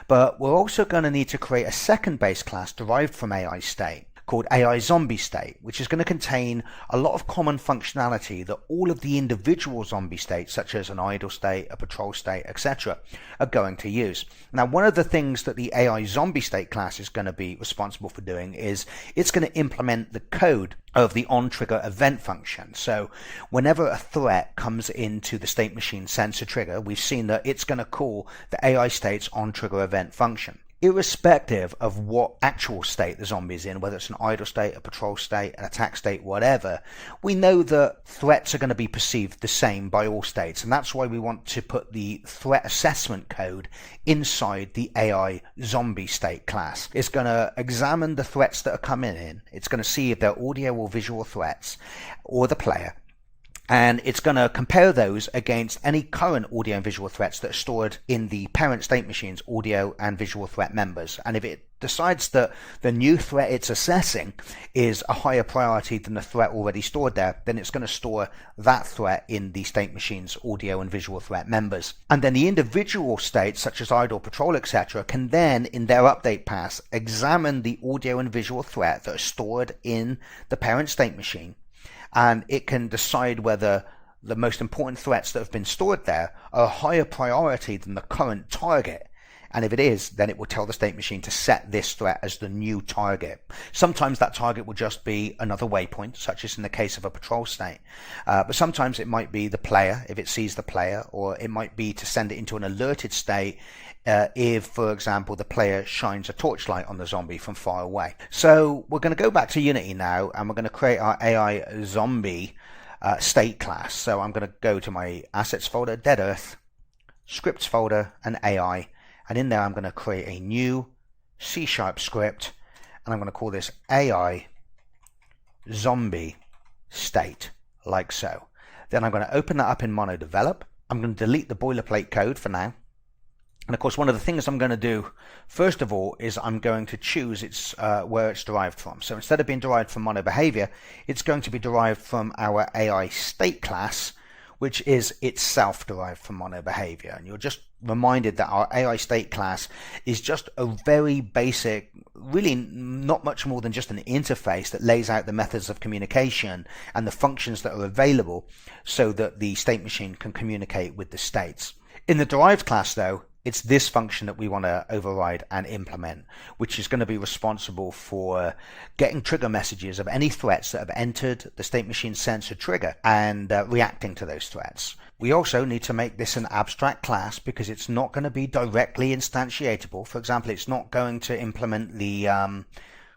S1: But we're also going to need to create a second base class derived from AI state. called AI zombie state, which is going to contain a lot of common functionality that all of the individual zombie states, such as an idle state, a patrol state, etc., are going to use. Now, one of the things that the AI zombie state class is going to be responsible for doing is it's going to implement the code of the on-trigger event function. So whenever a threat comes into the state machine sensor trigger, we've seen that it's going to call the AI state's on-trigger event function. Irrespective of what actual state the zombie is in, whether it's an idle state, a patrol state, an attack state, whatever, we know that threats are going to be perceived the same by all states, and that's why we want to put the threat assessment code inside the AI zombie state class. It's going to examine the threats that are coming in, it's going to see if they're audio or visual threats, or the player, and it's going to compare those against any current audio and visual threats that are stored in the parent state machine's audio and visual threat members. And if it decides that the new threat it's assessing is a higher priority than the threat already stored there, then it's going to store that threat in the state machine's audio and visual threat members. And then the individual states, such as idle, patrol, etc., can then, in their update pass, examine the audio and visual threat that are stored in the parent state machine, and it can decide whether the most important threats that have been stored there are a higher priority than the current target. And if it is, then it will tell the state machine to set this threat as the new target. Sometimes that target will just be another waypoint, such as in the case of a patrol state. But sometimes it might be the player, if it sees the player, or it might be to send it into an alerted state if, for example, the player shines a torchlight on the zombie from far away. So we're going to go back to Unity now, and we're going to create our AI zombie state class. So I'm going to go to my assets folder, Dead Earth, scripts folder, and AI. And in there, I'm going to create a new C# script, and I'm going to call this AI zombie state, like so. Then I'm going to open that up in MonoDevelop. I'm going to delete the boilerplate code for now. And of course, one of the things I'm going to do, first of all, is I'm going to choose where it's derived from. So instead of being derived from MonoBehavior, it's going to be derived from our AI state class, which is itself derived from MonoBehavior. And you're just reminded that our AI state class is just a very basic, really not much more than just an interface that lays out the methods of communication and the functions that are available so that the state machine can communicate with the states. In the derived class, though, it's this function that we want to override and implement, which is going to be responsible for getting trigger messages of any threats that have entered the state machine sensor trigger and reacting to those threats. We also need to make this an abstract class because it's not going to be directly instantiatable. For example, it's not going to implement the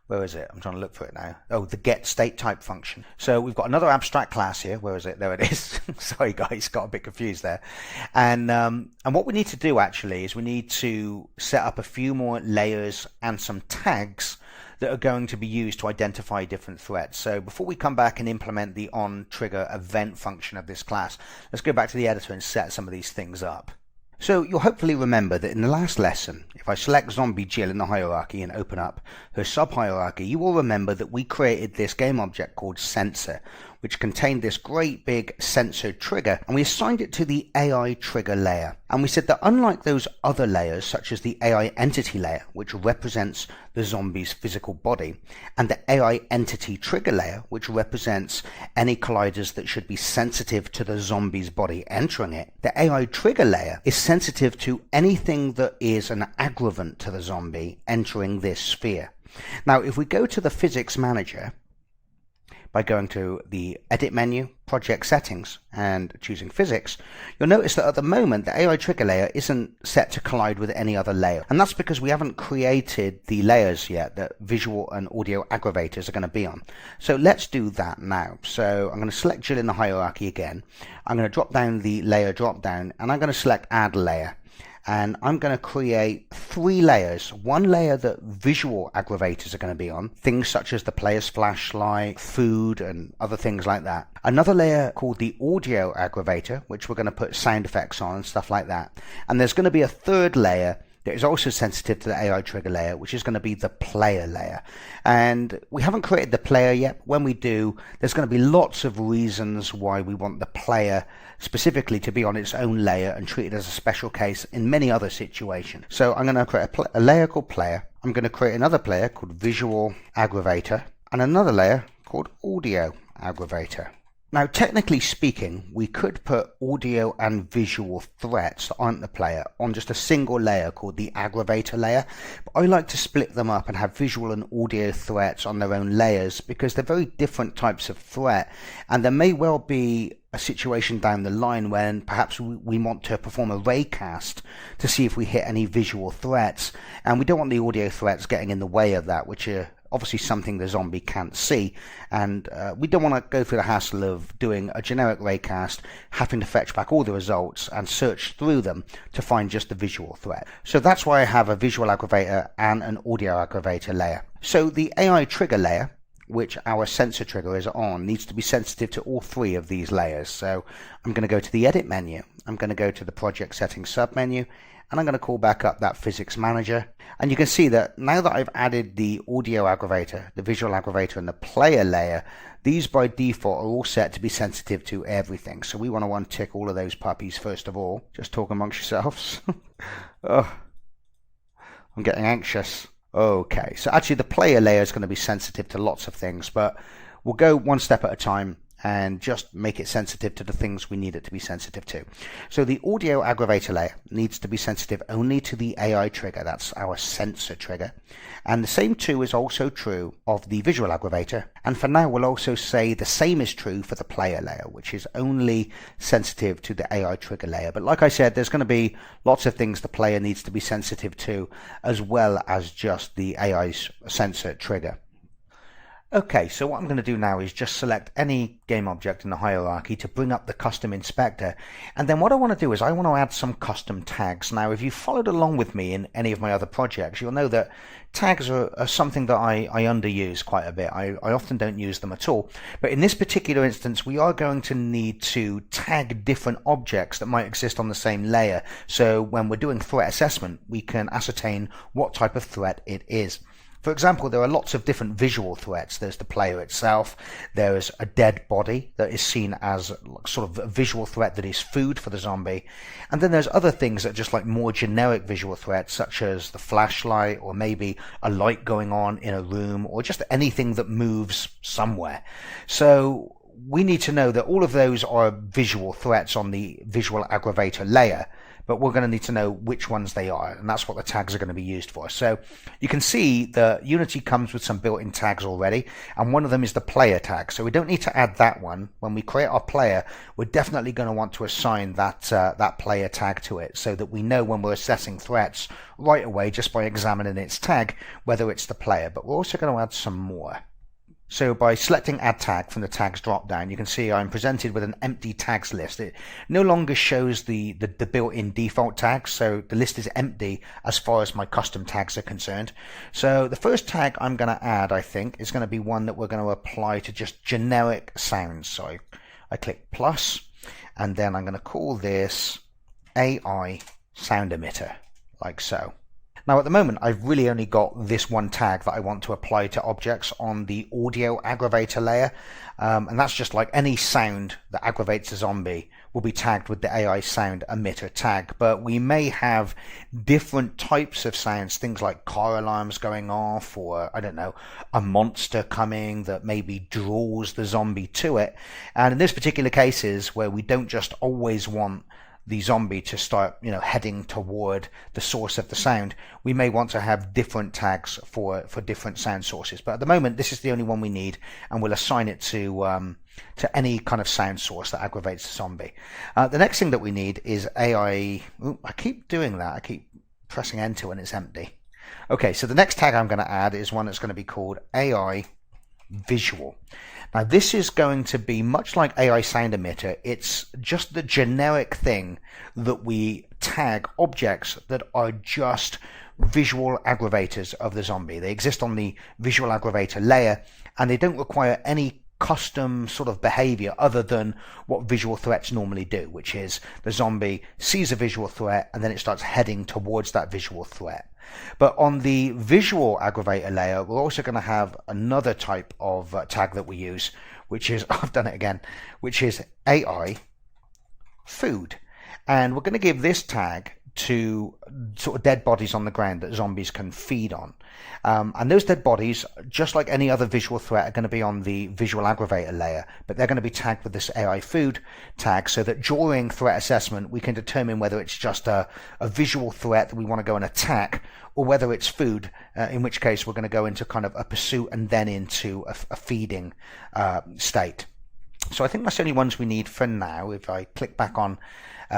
S1: where is it? I'm trying to look for it now. Oh, the get state type function. So we've got another abstract class here. Where is it? There it is. Sorry guys, got a bit confused there. And what we need to do actually is we need to set up a few more layers and some tags that are going to be used to identify different threats. So before we come back and implement the on trigger event function of this class, let's go back to the editor and set some of these things up. So you'll hopefully remember that in the last lesson, if I select Zombie Jill in the hierarchy and open up her sub-hierarchy, you will remember that we created this game object called Sensor, which contained this great big sensor trigger, and we assigned it to the AI trigger layer. And we said that unlike those other layers, such as the AI entity layer, which represents the zombie's physical body, and the AI entity trigger layer, which represents any colliders that should be sensitive to the zombie's body entering it, the AI trigger layer is sensitive to anything that is an aggravant to the zombie entering this sphere. Now, if we go to the physics manager, by going to the edit menu, project settings, and choosing physics, you'll notice that at the moment the AI trigger layer isn't set to collide with any other layer. And that's because we haven't created the layers yet that visual and audio aggravators are going to be on. So let's do that now. So I'm going to select Jill in the hierarchy again. I'm going to drop down the layer drop down, and I'm going to select add layer. And I'm going to create 3 layers. One layer that visual aggravators are going to be on, things such as the player's flashlight, food, and other things like that. Another layer called the audio aggravator, which we're going to put sound effects on and stuff like that. And there's going to be a 3rd layer that is also sensitive to the AI trigger layer, which is going to be the player layer. And we haven't created the player yet. When we do, there's going to be lots of reasons why we want the player specifically to be on its own layer and treated as a special case in many other situations. So I'm going to create a layer called player. I'm going to create another player called visual aggravator. and another layer called audio aggravator. Now, technically speaking, we could put audio and visual threats that aren't the player on just a single layer called the aggravator layer. But I like to split them up and have visual and audio threats on their own layers because they're very different types of threat, and there may well be a situation down the line when perhaps we want to perform a raycast to see if we hit any visual threats, and we don't want the audio threats getting in the way of that, which are obviously something the zombie can't see, and we don't want to go through the hassle of doing a generic raycast, having to fetch back all the results and search through them to find just the visual threat. So that's why I have a visual aggravator and an audio aggravator layer. So the AI trigger layer, which our sensor trigger is on, needs to be sensitive to all three of these layers. So I'm going to go to the edit menu, I'm going to go to the project settings submenu, and I'm going to call back up that physics manager. And you can see that now that I've added the audio aggravator, the visual aggravator, and the player layer, these by default are all set to be sensitive to everything. So we want to untick all of those puppies first of all. Just talk amongst yourselves. Oh, I'm getting anxious. Okay, so actually the player layer is going to be sensitive to lots of things, but we'll go one step at a time and just make it sensitive to the things we need it to be sensitive to. So the audio aggravator layer needs to be sensitive only to the AI trigger, that's our sensor trigger. And the same too is also true of the visual aggravator. And for now we'll also say the same is true for the player layer, which is only sensitive to the AI trigger layer. But like I said, there's going to be lots of things the player needs to be sensitive to, as well as just the AI's sensor trigger. Okay, so what I'm going to do now is just select any game object in the hierarchy to bring up the custom inspector, and then what I want to do is I want to add some custom tags. Now if you followed along with me in any of my other projects, you'll know that tags are something that I underuse quite a bit. I often don't use them at all, but in this particular instance we are going to need to tag different objects that might exist on the same layer, so when we're doing threat assessment we can ascertain what type of threat it is. For example, there are lots of different visual threats. There's the player itself, there is a dead body that is seen as sort of a visual threat that is food for the zombie, and then there's other things that are just like more generic visual threats, such as the flashlight, or maybe a light going on in a room, or just anything that moves somewhere. So we need to know that all of those are visual threats on the visual aggravator layer, but we're going to need to know which ones they are, and that's what the tags are going to be used for. So you can see that Unity comes with some built-in tags already, and one of them is the player tag, so we don't need to add that one. When we create our player, we're definitely going to want to assign that player tag to it, so that we know when we're assessing threats right away just by examining its tag whether it's the player. But we're also going to add some more. So by selecting Add Tag from the Tags drop-down, you can see I'm presented with an empty tags list. It no longer shows the built-in default tags, so the list is empty as far as my custom tags are concerned. So the first tag I'm going to add, I think, is going to be one that we're going to apply to just generic sounds. So I click plus, and then I'm going to call this AI Sound Emitter, like so. Now at the moment I've really only got this one tag that I want to apply to objects on the audio aggravator layer, and that's just like any sound that aggravates a zombie will be tagged with the AI sound emitter tag. But we may have different types of sounds, things like car alarms going off, or I don't know, a monster coming that maybe draws the zombie to it. And in this particular cases where we don't just always want the zombie to start, heading toward the source of the sound, we may want to have different tags for different sound sources. But at the moment, this is the only one we need, and we'll assign it to any kind of sound source that aggravates the zombie. The next thing that we need is AI. I keep doing that. I keep pressing enter when it's empty. Okay, so the next tag I'm going to add is one that's going to be called AI Visual. Now this is going to be much like AI Sound Emitter. It's just the generic thing that we tag objects that are just visual aggravators of the zombie. They exist on the visual aggravator layer, and they don't require any custom sort of behavior other than what visual threats normally do, which is the zombie sees a visual threat and then it starts heading towards that visual threat. But on the visual aggravator layer, we're also going to have another type of tag that we use, which is, I've done it again, which is AI Food. And we're going to give this tag to sort of dead bodies on the ground that zombies can feed on. And those dead bodies, just like any other visual threat, are going to be on the visual aggravator layer, but they're going to be tagged with this AI food tag so that during threat assessment we can determine whether it's just a visual threat that we want to go and attack, or whether it's food, in which case we're going to go into kind of a pursuit and then into a feeding state. So I think that's the only ones we need for now. If I click back on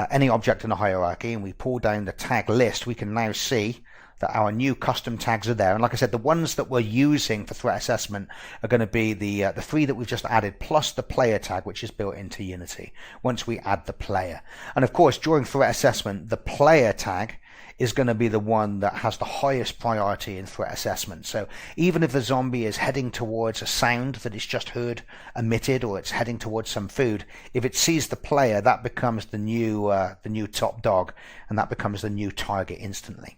S1: any object in the hierarchy and we pull down the tag list, we can now see that our new custom tags are there. And like I said, the ones that we're using for threat assessment are going to be the 3 that we've just added, plus the player tag, which is built into Unity once we add the player. And of course, during threat assessment, the player tag is going to be the one that has the highest priority in threat assessment. So even if the zombie is heading towards a sound that it's just heard emitted, or it's heading towards some food, if it sees the player, that becomes the new top dog, and that becomes the new target instantly.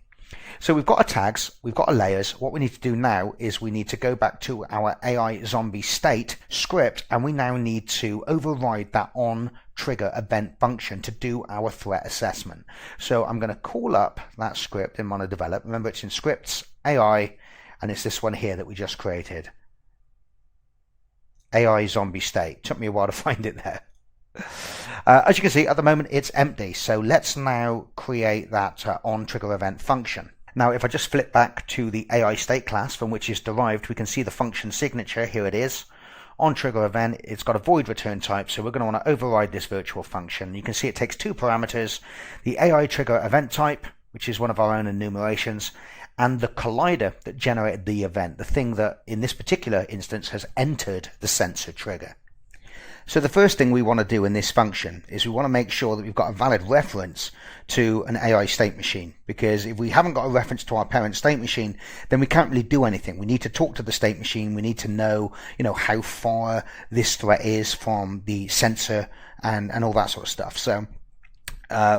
S1: So we've got our tags, we've got our layers. What we need to do now is we need to go back to our AI zombie state script, and we now need to override that on trigger event function to do our threat assessment. So I'm going to call up that script in MonoDevelop. Remember, it's in scripts, AI, and it's this one here that we just created. AI zombie state. Took me a while to find it there. As you can see, at the moment it's empty. So let's now create that on trigger event function. Now, if I just flip back to the AI state class from which is derived, we can see the function signature. Here it is. On trigger event, it's got a void return type, so we're going to want to override this virtual function. You can see it takes 2 parameters, the AI trigger event type, which is one of our own enumerations, and the collider that generated the event, the thing that in this particular instance has entered the sensor trigger. So the first thing we want to do in this function is we want to make sure that we've got a valid reference to an AI state machine, because if we haven't got a reference to our parent state machine, then we can't really do anything. We need to talk to the state machine. We need to know, how far this threat is from the sensor and all that sort of stuff. So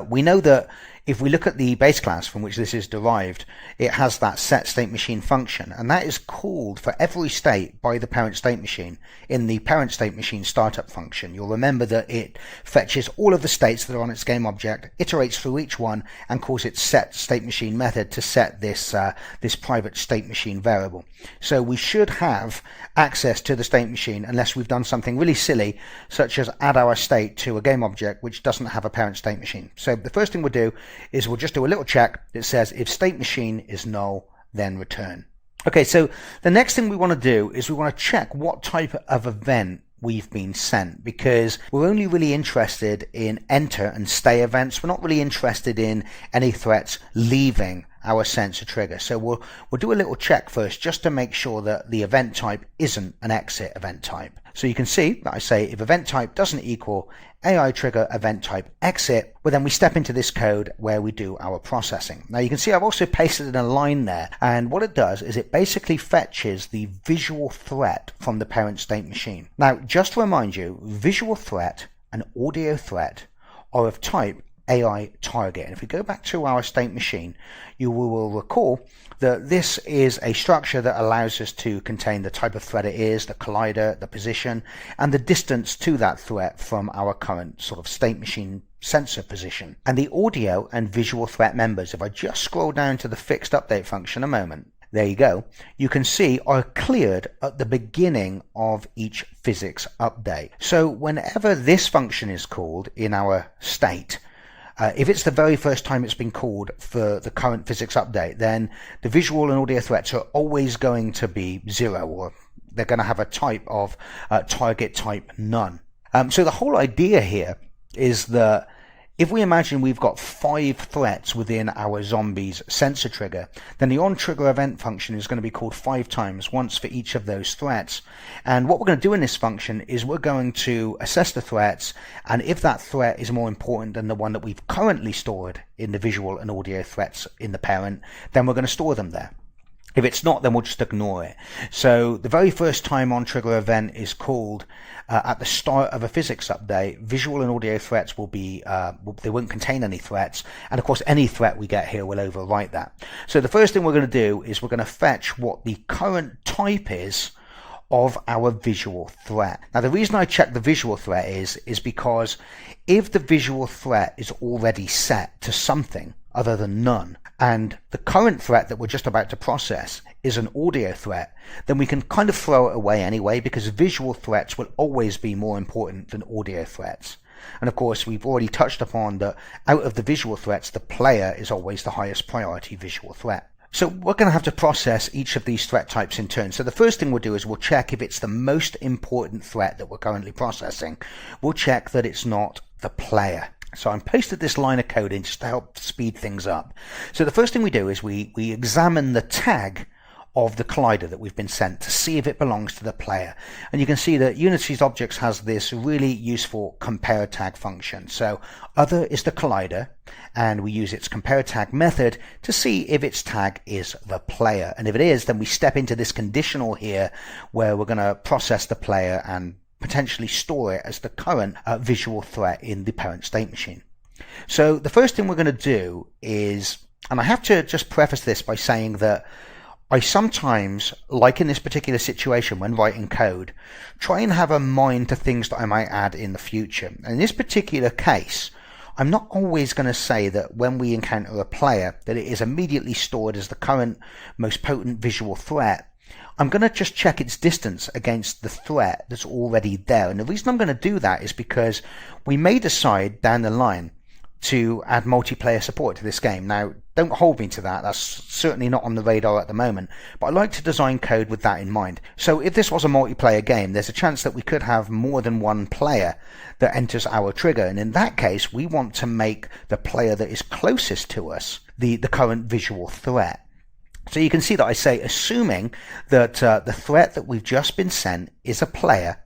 S1: we know that if we look at the base class from which this is derived, it has that set state machine function, and that is called for every state by the parent state machine in the parent state machine startup function. You'll remember that it fetches all of the states that are on its game object, iterates through each one, and calls its set state machine method to set this private state machine variable. So we should have access to the state machine unless we've done something really silly, such as add our state to a game object which doesn't have a parent state machine. So the first thing we'll do is we'll just do a little check that says if state machine is null, then return. Okay, so the next thing we want to do is we want to check what type of event we've been sent, because we're only really interested in enter and stay events. We're not really interested in any threats leaving our sensor trigger. So we'll do a little check first just to make sure that the event type isn't an exit event type. So you can see that I say if event type doesn't equal AI trigger event type exit, well then we step into this code where we do our processing. Now you can see I've also pasted in a line there, and what it does is it basically fetches the visual threat from the parent state machine. Now just to remind you, visual threat and audio threat are of type AI target. And if we go back to our state machine, you will recall that this is a structure that allows us to contain the type of threat it is, the collider, the position, and the distance to that threat from our current sort of state machine sensor position. And the audio and visual threat members, if I just scroll down to the fixed update function a moment, there you go, you can see are cleared at the beginning of each physics update. So whenever this function is called in our state, if it's the very first time it's been called for the current physics update, then the visual and audio threats are always going to be 0, or they're going to have a type of target type none. So the whole idea here is that if we imagine we've got 5 threats within our zombie's sensor trigger, then the on-trigger event function is going to be called 5 times, once for each of those threats. And what we're going to do in this function is we're going to assess the threats, and if that threat is more important than the one that we've currently stored in the visual and audio threats in the parent, then we're going to store them there. If it's not, then we'll just ignore it. So the very first time on trigger event is called at the start of a physics update, visual and audio threats will be, they won't contain any threats. And of course, any threat we get here will overwrite that. So the first thing we're going to do is we're going to fetch what the current type is of our visual threat. Now, the reason I check the visual threat is because if the visual threat is already set to something other than none, and the current threat that we're just about to process is an audio threat, then we can kind of throw it away anyway, because visual threats will always be more important than audio threats. And of course, we've already touched upon that out of the visual threats, the player is always the highest priority visual threat. So we're going to have to process each of these threat types in turn. So the first thing we'll do is we'll check if it's the most important threat that we're currently processing. We'll check that it's not the player. So I pasted this line of code in just to help speed things up. So the first thing we do is we examine the tag of the collider that we've been sent to see if it belongs to the player. And you can see that Unity's objects has this really useful compare tag function. So other is the collider, and we use its compare tag method to see if its tag is the player. And if it is, then we step into this conditional here where we're going to process the player and potentially store it as the current visual threat in the parent state machine. So the first thing we're going to do is, and I have to just preface this by saying that I sometimes, like in this particular situation when writing code, try and have a mind to things that I might add in the future. And in this particular case, I'm not always going to say that when we encounter a player that it is immediately stored as the current most potent visual threat. I'm going to just check its distance against the threat that's already there. And the reason I'm going to do that is because we may decide down the line to add multiplayer support to this game. Now, don't hold me to that. That's certainly not on the radar at the moment. But I like to design code with that in mind. So if this was a multiplayer game, there's a chance that we could have more than one player that enters our trigger. And in that case, we want to make the player that is closest to us the current visual threat. So you can see that I say, assuming that the threat that we've just been sent is a player,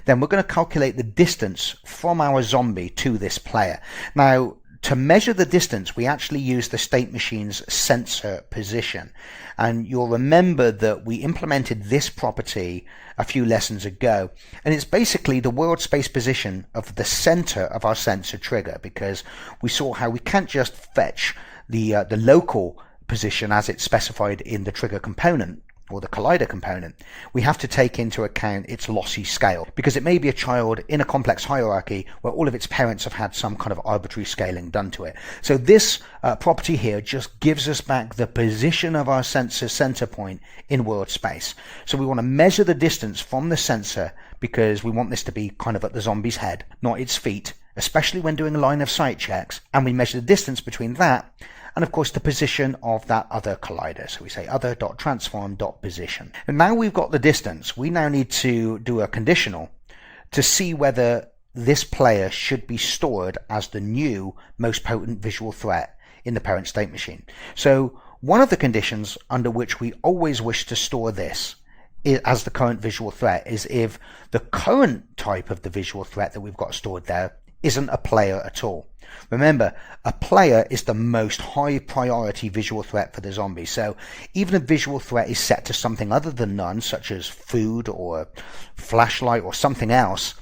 S1: then we're going to calculate the distance from our zombie to this player. Now, to measure the distance, we actually use the state machine's sensor position. And you'll remember that we implemented this property a few lessons ago. And it's basically the world space position of the center of our sensor trigger, because we saw how we can't just fetch the local position as it's specified in the trigger component or the collider component. We have to take into account its lossy scale, because it may be a child in a complex hierarchy where all of its parents have had some kind of arbitrary scaling done to it. So this property here just gives us back the position of our sensor center point in world space. So we want to measure the distance from the sensor, because we want this to be kind of at the zombie's head, not its feet, especially when doing line of sight checks. And we measure the distance between that and of course the position of that other collider. So we say other.transform.position. And now we've got the distance, we now need to do a conditional to see whether this player should be stored as the new most potent visual threat in the parent state machine. So one of the conditions under which we always wish to store this as the current visual threat is if the current type of the visual threat that we've got stored there isn't a player at all. Remember, a player is the most high priority visual threat for the zombie. So even if visual threat is set to something other than none, such as food or flashlight or something else,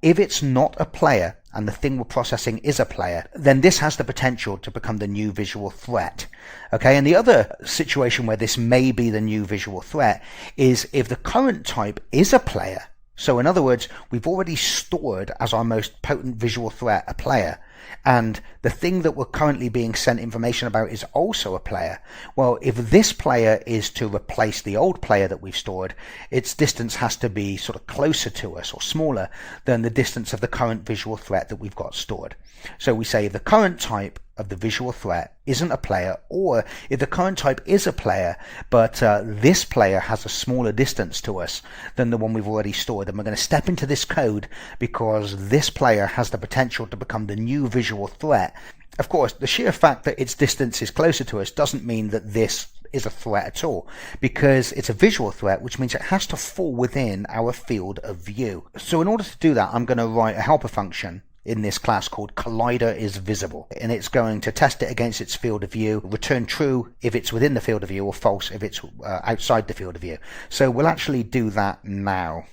S1: if it's not a player and the thing we're processing is a player, then this has the potential to become the new visual threat. Okay, and the other situation where this may be the new visual threat is if the current type is a player. So in other words, we've already stored as our most potent visual threat a player, and the thing that we're currently being sent information about is also a player. Well, if this player is to replace the old player that we've stored, its distance has to be sort of closer to us or smaller than the distance of the current visual threat that we've got stored. So we say the current type of the visual threat isn't a player, or if the current type is a player, but this player has a smaller distance to us than the one we've already stored, then we're going to step into this code because this player has the potential to become the new visual threat. Of course, the sheer fact that its distance is closer to us doesn't mean that this is a threat at all, because it's a visual threat, which means it has to fall within our field of view. So in order to do that, I'm going to write a helper function in this class called collider is visible, and it's going to test it against its field of view, return true if it's within the field of view or false if it's outside the field of view. So we'll actually do that now.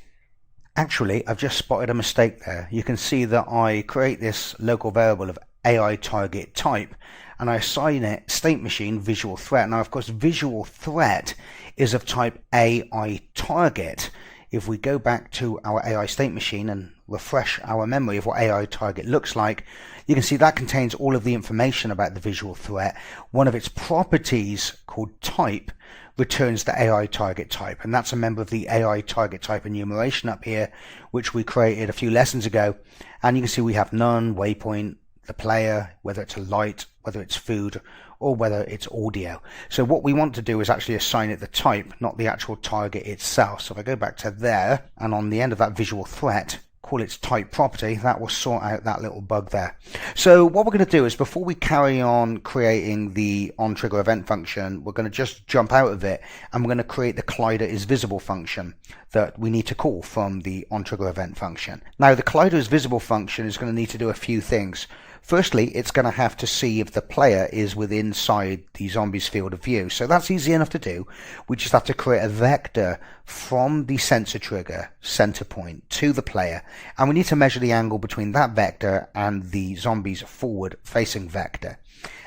S1: Actually, I've just spotted a mistake there. You can see that I create this local variable of AI target type and I assign it state machine visual threat. Now of course visual threat is of type AI target. if we go back to our AI state machine and refresh our memory of what AI target looks like, you can see that contains all of the information about the visual threat. One of its properties, called type, returns the AI target type, and that's a member of the AI target type enumeration up here, which we created a few lessons ago. And you can see we have none, waypoint, the player, whether it's a light, whether it's food, or whether it's audio. So what we want to do is actually assign it the type, not the actual target itself. So if I go back to there, and on the end of that visual threat, call its type property, that will sort out that little bug there. So what we're going to do is, before we carry on creating the onTrigger event function, we're going to just jump out of it, and we're going to create the collider_is_visible function that we need to call from the onTrigger event function. Now the collider_is_visible function is going to need to do a few things. Firstly, it's going to have to see if the player is within inside the zombie's field of view. So that's easy enough to do. We just have to create a vector from the sensor trigger center point to the player, and we need to measure the angle between that vector and the zombie's forward facing vector.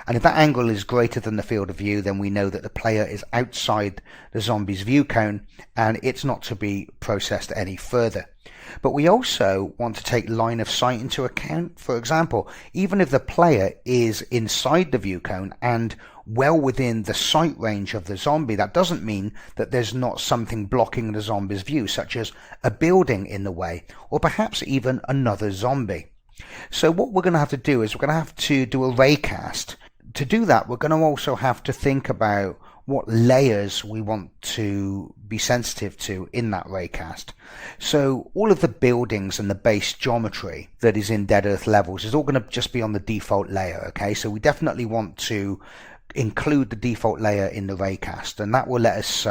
S1: And if that angle is greater than the field of view, then we know that the player is outside the zombie's view cone and it's not to be processed any further. But we also want to take line of sight into account. For example, even if the player is inside the view cone and well within the sight range of the zombie, that doesn't mean that there's not something blocking the zombie's view, such as a building in the way, or perhaps even another zombie. So what we're going to have to do is we're going to have to do a raycast. To do that, we're going to also have to think about what layers we want to be sensitive to in that raycast. So all of the buildings and the base geometry that is in Dead Earth levels is all going to just be on the default layer, okay? So we definitely want to include the default layer in the raycast, and that will let us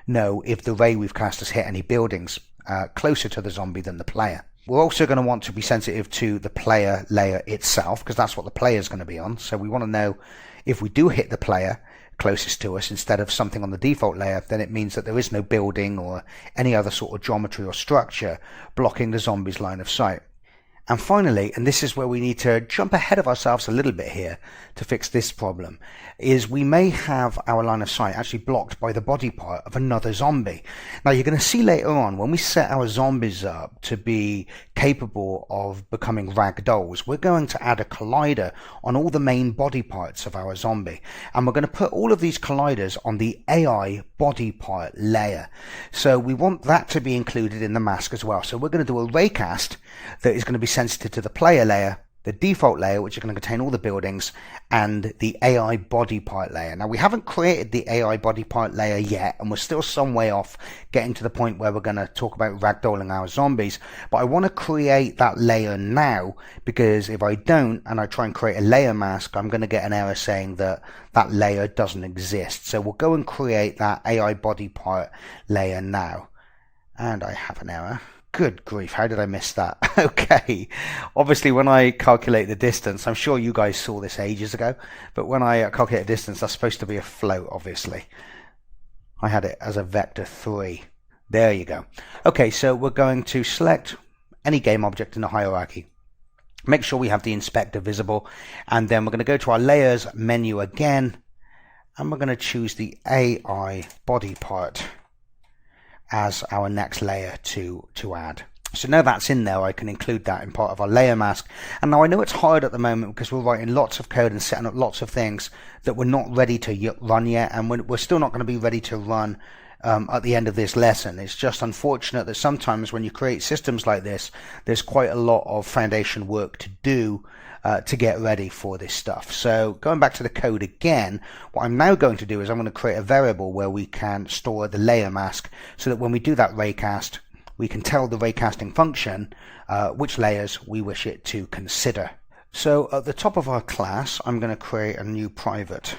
S1: know if the ray we've cast has hit any buildings closer to the zombie than the player. We're also going to want to be sensitive to the player layer itself, because that's what the player is going to be on. So we want to know if we do hit the player closest to us instead of something on the default layer, then it means that there is no building or any other sort of geometry or structure blocking the zombie's line of sight. And finally, and this is where we need to jump ahead of ourselves a little bit here to fix this problem, is we may have our line of sight actually blocked by the body part of another zombie. Now you're going to see later on, when we set our zombies up to be capable of becoming ragdolls, we're going to add a collider on all the main body parts of our zombie. And we're going to put all of these colliders on the AI body part layer. So we want that to be included in the mask as well. So we're going to do a raycast that is going to be sensitive to the player layer, the default layer, which is going to contain all the buildings, and the AI body part layer. Now we haven't created the AI body part layer yet, and we're still some way off getting to the point where we're going to talk about ragdolling our zombies, but I want to create that layer now, because if I don't and I try and create a layer mask, I'm going to get an error saying that that layer doesn't exist. So we'll go and create that AI body part layer now, and I have an error. Good grief, how did I miss that? Okay, obviously when I calculate the distance, I'm sure you guys saw this ages ago, but when I calculate a distance, that's supposed to be a float, obviously. I had it as a vector 3. There you go. Okay, so we're going to select any game object in the hierarchy. Make sure we have the inspector visible, and then we're going to go to our layers menu again, and we're going to choose the AI body part as our next layer to add. So now that's in there, I can include that in part of our layer mask. And now I know it's hard at the moment because we're writing lots of code and setting up lots of things that we're not ready to run yet, and we're still not going to be ready to run at the end of this lesson. It's just unfortunate that sometimes when you create systems like this, there's quite a lot of foundation work to do to get ready for this stuff. So going back to the code again, what I'm now going to do is I'm going to create a variable where we can store the layer mask, so that when we do that raycast, we can tell the raycasting function which layers we wish it to consider. So at the top of our class, I'm going to create a new private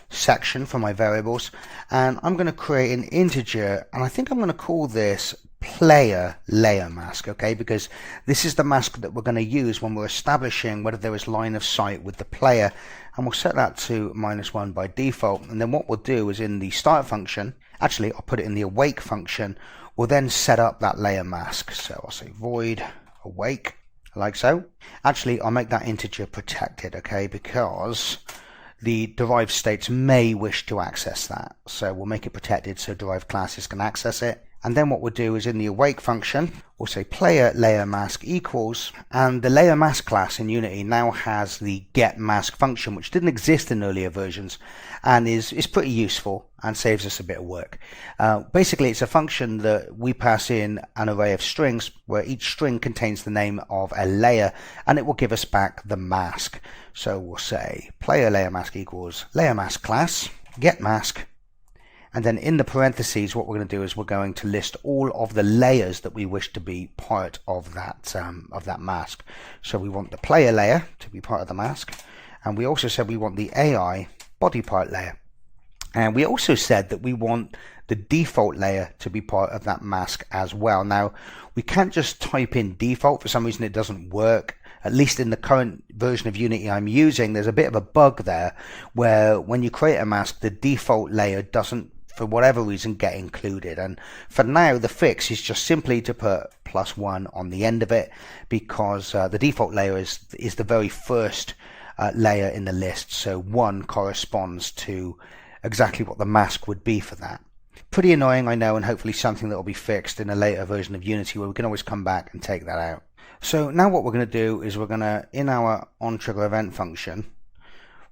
S1: section for my variables, and I'm going to create an integer, and I think I'm going to call this player layer mask, okay, because this is the mask that we're going to use when we're establishing whether there is line of sight with the player, and we'll set that to -1 by default. And then what we'll do is in the start function, actually I'll put it in the awake function, we'll then set up that layer mask. So I'll say void awake, like so. Actually I'll make that integer protected, okay, because the derived states may wish to access that. So we'll make it protected so derived classes can access it. And then what we'll do is in the awake function, we'll say player layer mask equals, and the layer mask class in Unity now has the get mask function, which didn't exist in earlier versions and is pretty useful and saves us a bit of work. Basically, it's a function that we pass in an array of strings where each string contains the name of a layer, and it will give us back the mask. So we'll say player layer mask equals layer mask class, get mask, and then in the parentheses what we're going to do is we're going to list all of the layers that we wish to be part of that mask. So we want the player layer to be part of the mask, and we also said we want the AI body part layer, and we also said that we want the default layer to be part of that mask as well. Now we can't just type in default. For some reason it doesn't work. At least in the current version of Unity I'm using, there's a bit of a bug there where when you create a mask, the default layer doesn't, for whatever reason, get included. And for now the fix is just simply to put +1 on the end of it, because the default layer is the very first layer in the list, so 1 corresponds to exactly what the mask would be for that. Pretty annoying, I know, and hopefully something that will be fixed in a later version of Unity where we can always come back and take that out. So now what we're going to do is we're going to, in our onTriggerEvent function,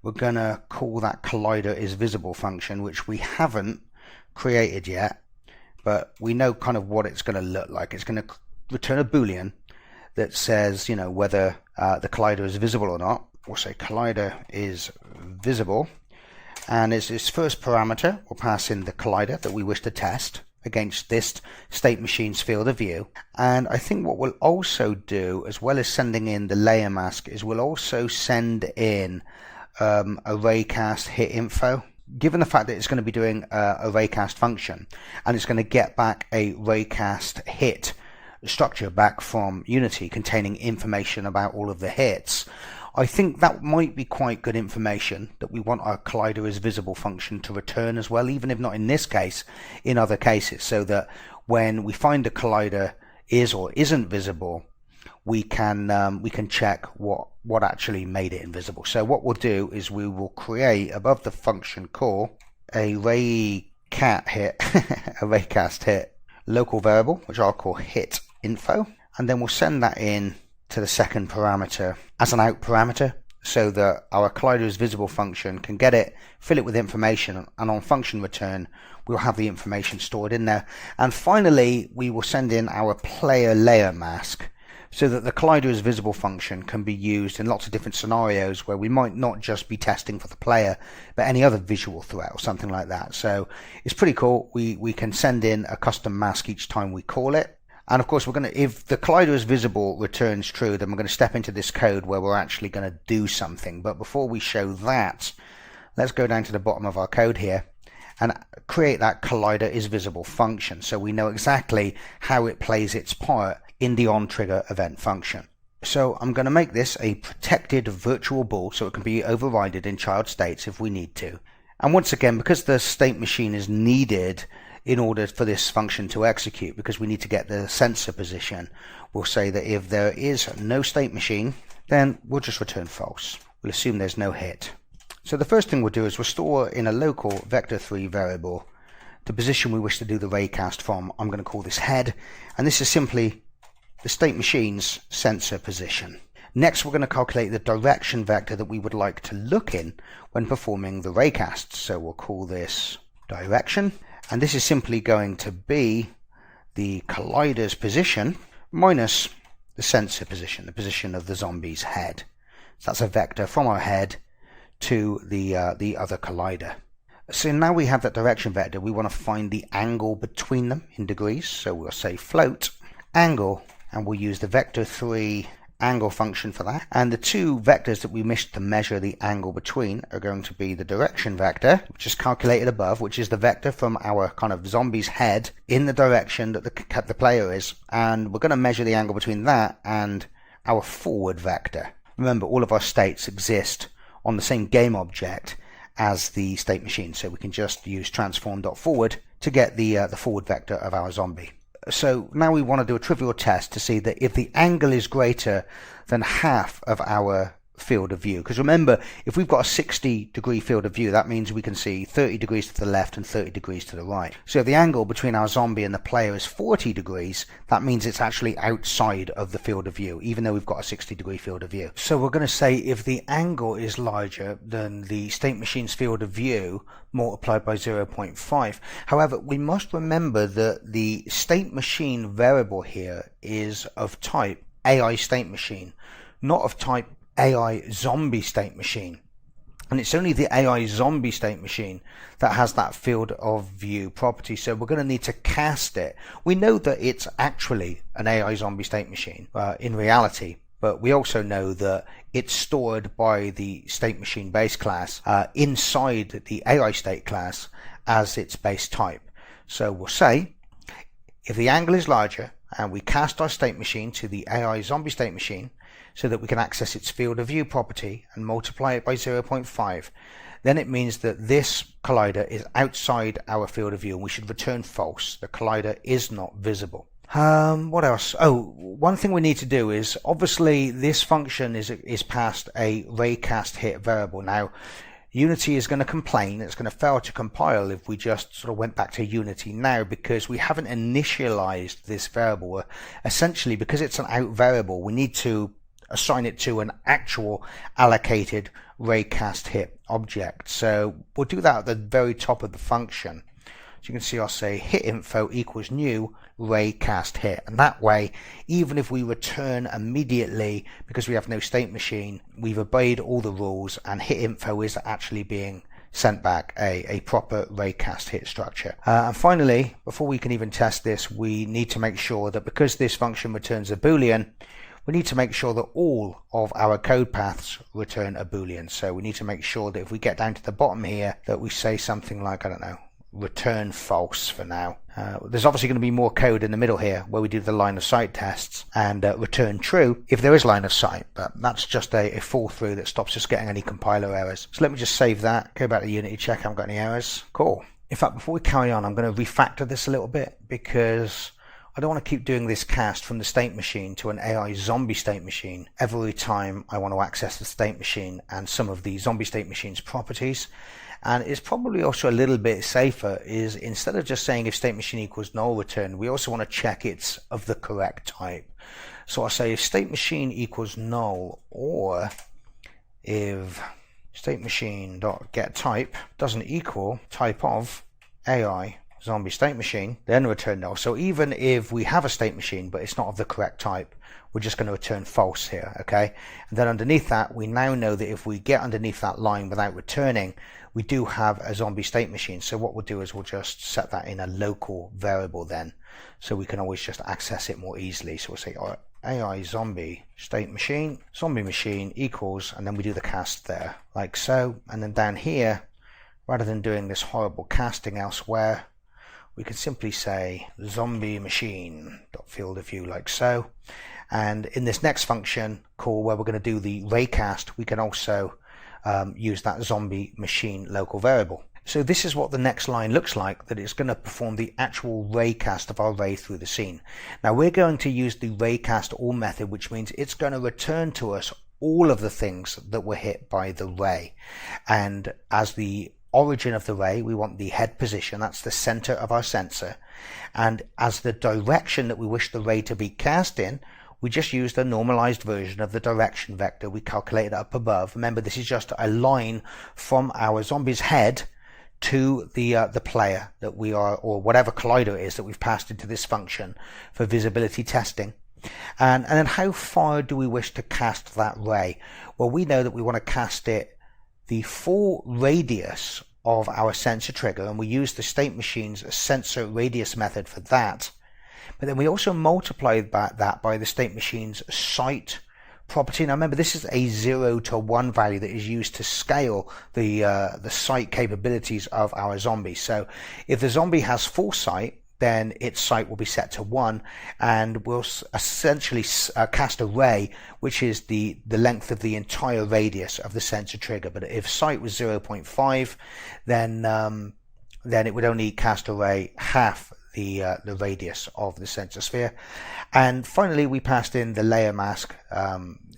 S1: we're going to call that colliderIsVisible function, which we haven't created yet, but we know kind of what it's going to look like. It's going to return a boolean that says, you know, whether the collider is visible or not. We'll say collider is visible, and as its first parameter we'll pass in the collider that we wish to test against this state machine's field of view. And I think what we'll also do, as well as sending in the layer mask, is we'll also send in a raycast hit info. Given the fact that it's going to be doing a raycast function and it's going to get back a raycast hit structure back from Unity containing information about all of the hits, I think that might be quite good information that we want our colliderIsVisible function to return as well, even if not in this case, in other cases, so that when we find the collider is or isn't visible, we can check what actually made it invisible. So what we'll do is we will create above the function call a raycast hit local variable, which I'll call hit info, and then we'll send that in to the second parameter as an out parameter, so that our colliderIsVisible function can get it, fill it with information, and on function return we'll have the information stored in there. And finally we will send in our player layer mask, so that the colliderIsVisible function can be used in lots of different scenarios where we might not just be testing for the player but any other visual threat or something like that. So it's pretty cool. We can send in a custom mask each time we call it. And of course, if the colliderIsVisible returns true, then we're going to step into this code where we're actually going to do something. But before we show that, let's go down to the bottom of our code here and create that colliderIsVisible function, so we know exactly how it plays its part in the onTriggerEvent function. So I'm going to make this a protected virtual bool so it can be overridden in child states if we need to. And once again, because the state machine is needed in order for this function to execute, because we need to get the sensor position, we'll say that if there is no state machine, then we'll just return false. We'll assume there's no hit. So the first thing we'll do is we'll store in a local vector3 variable the position we wish to do the raycast from. I'm going to call this head, and this is simply the state machine's sensor position. Next, we're going to calculate the direction vector that we would like to look in when performing the raycast. So we'll call this direction, and this is simply going to be the collider's position minus the sensor position, the position of the zombie's head. So that's a vector from our head to the other collider. So now we have that direction vector, we want to find the angle between them in degrees. So we'll say float angle, and we'll use the vector3 angle function for that. And the two vectors that we wish to measure the angle between are going to be the direction vector, which is calculated above, which is the vector from our kind of zombie's head in the direction that the player is, and we're going to measure the angle between that and our forward vector. Remember, all of our states exist on the same game object as the state machine, so we can just use transform.forward to get the forward vector of our zombie. So now we want to do a trivial test to see that if the angle is greater than half of our field of view, because remember, if we've got a 60-degree field of view, that means we can see 30 degrees to the left and 30 degrees to the right. So if the angle between our zombie and the player is 40 degrees, that means it's actually outside of the field of view, even though we've got a 60-degree field of view. So we're going to say if the angle is larger than the state machine's field of view multiplied by 0.5. However, we must remember that the state machine variable here is of type AI state machine, not of type AI zombie state machine. And it's only the AI zombie state machine that has that field of view property. So we're going to need to cast it. We know that it's actually an AI zombie state machine in reality, but we also know that it's stored by the state machine base class inside the AI state class as its base type. So we'll say if the angle is larger and we cast our state machine to the AI zombie state machine so that we can access its field of view property and multiply it by 0.5, then it means that this collider is outside our field of view and we should return false. The collider is not visible. What else? Oh, one thing we need to do is, obviously this function is passed a raycast hit variable. Now Unity is going to complain, it's going to fail to compile if we just sort of went back to Unity now, because we haven't initialized this variable. Essentially, because it's an out variable, we need to assign it to an actual allocated raycast hit object. So we'll do that at the very top of the function. So you can see I'll say hit info equals new raycast hit, and that way, even if we return immediately because we have no state machine, we've obeyed all the rules and hit info is actually being sent back a proper raycast hit structure. And finally, before we can even test this, we need to make sure that because this function returns a boolean, we need to make sure that all of our code paths return a boolean. So we need to make sure that if we get down to the bottom here, that we say something like, I don't know, return false for now. There's obviously going to be more code in the middle here where we do the line of sight tests and return true if there is line of sight, but that's just a fall through that stops us getting any compiler errors. So let me just save that, go back to Unity, check I haven't got any errors. Cool. In fact, before we carry on, I'm going to refactor this a little bit because I don't want to keep doing this cast from the state machine to an AI zombie state machine every time I want to access the state machine and some of the zombie state machine's properties. And it's probably also a little bit safer is instead of just saying if state machine equals null return, we also want to check it's of the correct type. So I'll say if state machine equals null, or if state machine dot get type doesn't equal type of AI zombie state machine, then return null. So even if we have a state machine but it's not of the correct type, we're just going to return false here, okay? And then underneath that, we now know that if we get underneath that line without returning, we do have a zombie state machine. So what we'll do is we'll just set that in a local variable then, so we can always just access it more easily. So we'll say AI zombie state machine, zombie machine equals, and then we do the cast there, like so. And then down here, rather than doing this horrible casting elsewhere, we can simply say zombie machine dot field of view, like so. And in this next function call where we're going to do the raycast, we can also use that zombie machine local variable. So this is what the next line looks like, that it's going to perform the actual raycast of our ray through the scene. Now we're going to use the raycast all method, which means it's going to return to us all of the things that were hit by the ray. And as the origin of the ray, we want the head position, that's the center of our sensor. And as the direction that we wish the ray to be cast in, we just used a normalized version of the direction vector we calculated up above. Remember, this is just a line from our zombie's head to the player that we are, or whatever collider it is that we've passed into this function for visibility testing. And then how far do we wish to cast that ray? Well, we know that we want to cast it the full radius of our sensor trigger, and we use the state machine's sensor radius method for that. But then we also multiply that by the state machine's sight property. Now remember, this is a 0 to 1 value that is used to scale the sight capabilities of our zombie. So if the zombie has full sight, then its sight will be set to 1, and we'll essentially cast a ray which is the length of the entire radius of the sensor trigger. But if sight was 0.5, then it would only cast a ray half the radius of the sensor sphere. And finally, we passed in the layer mask,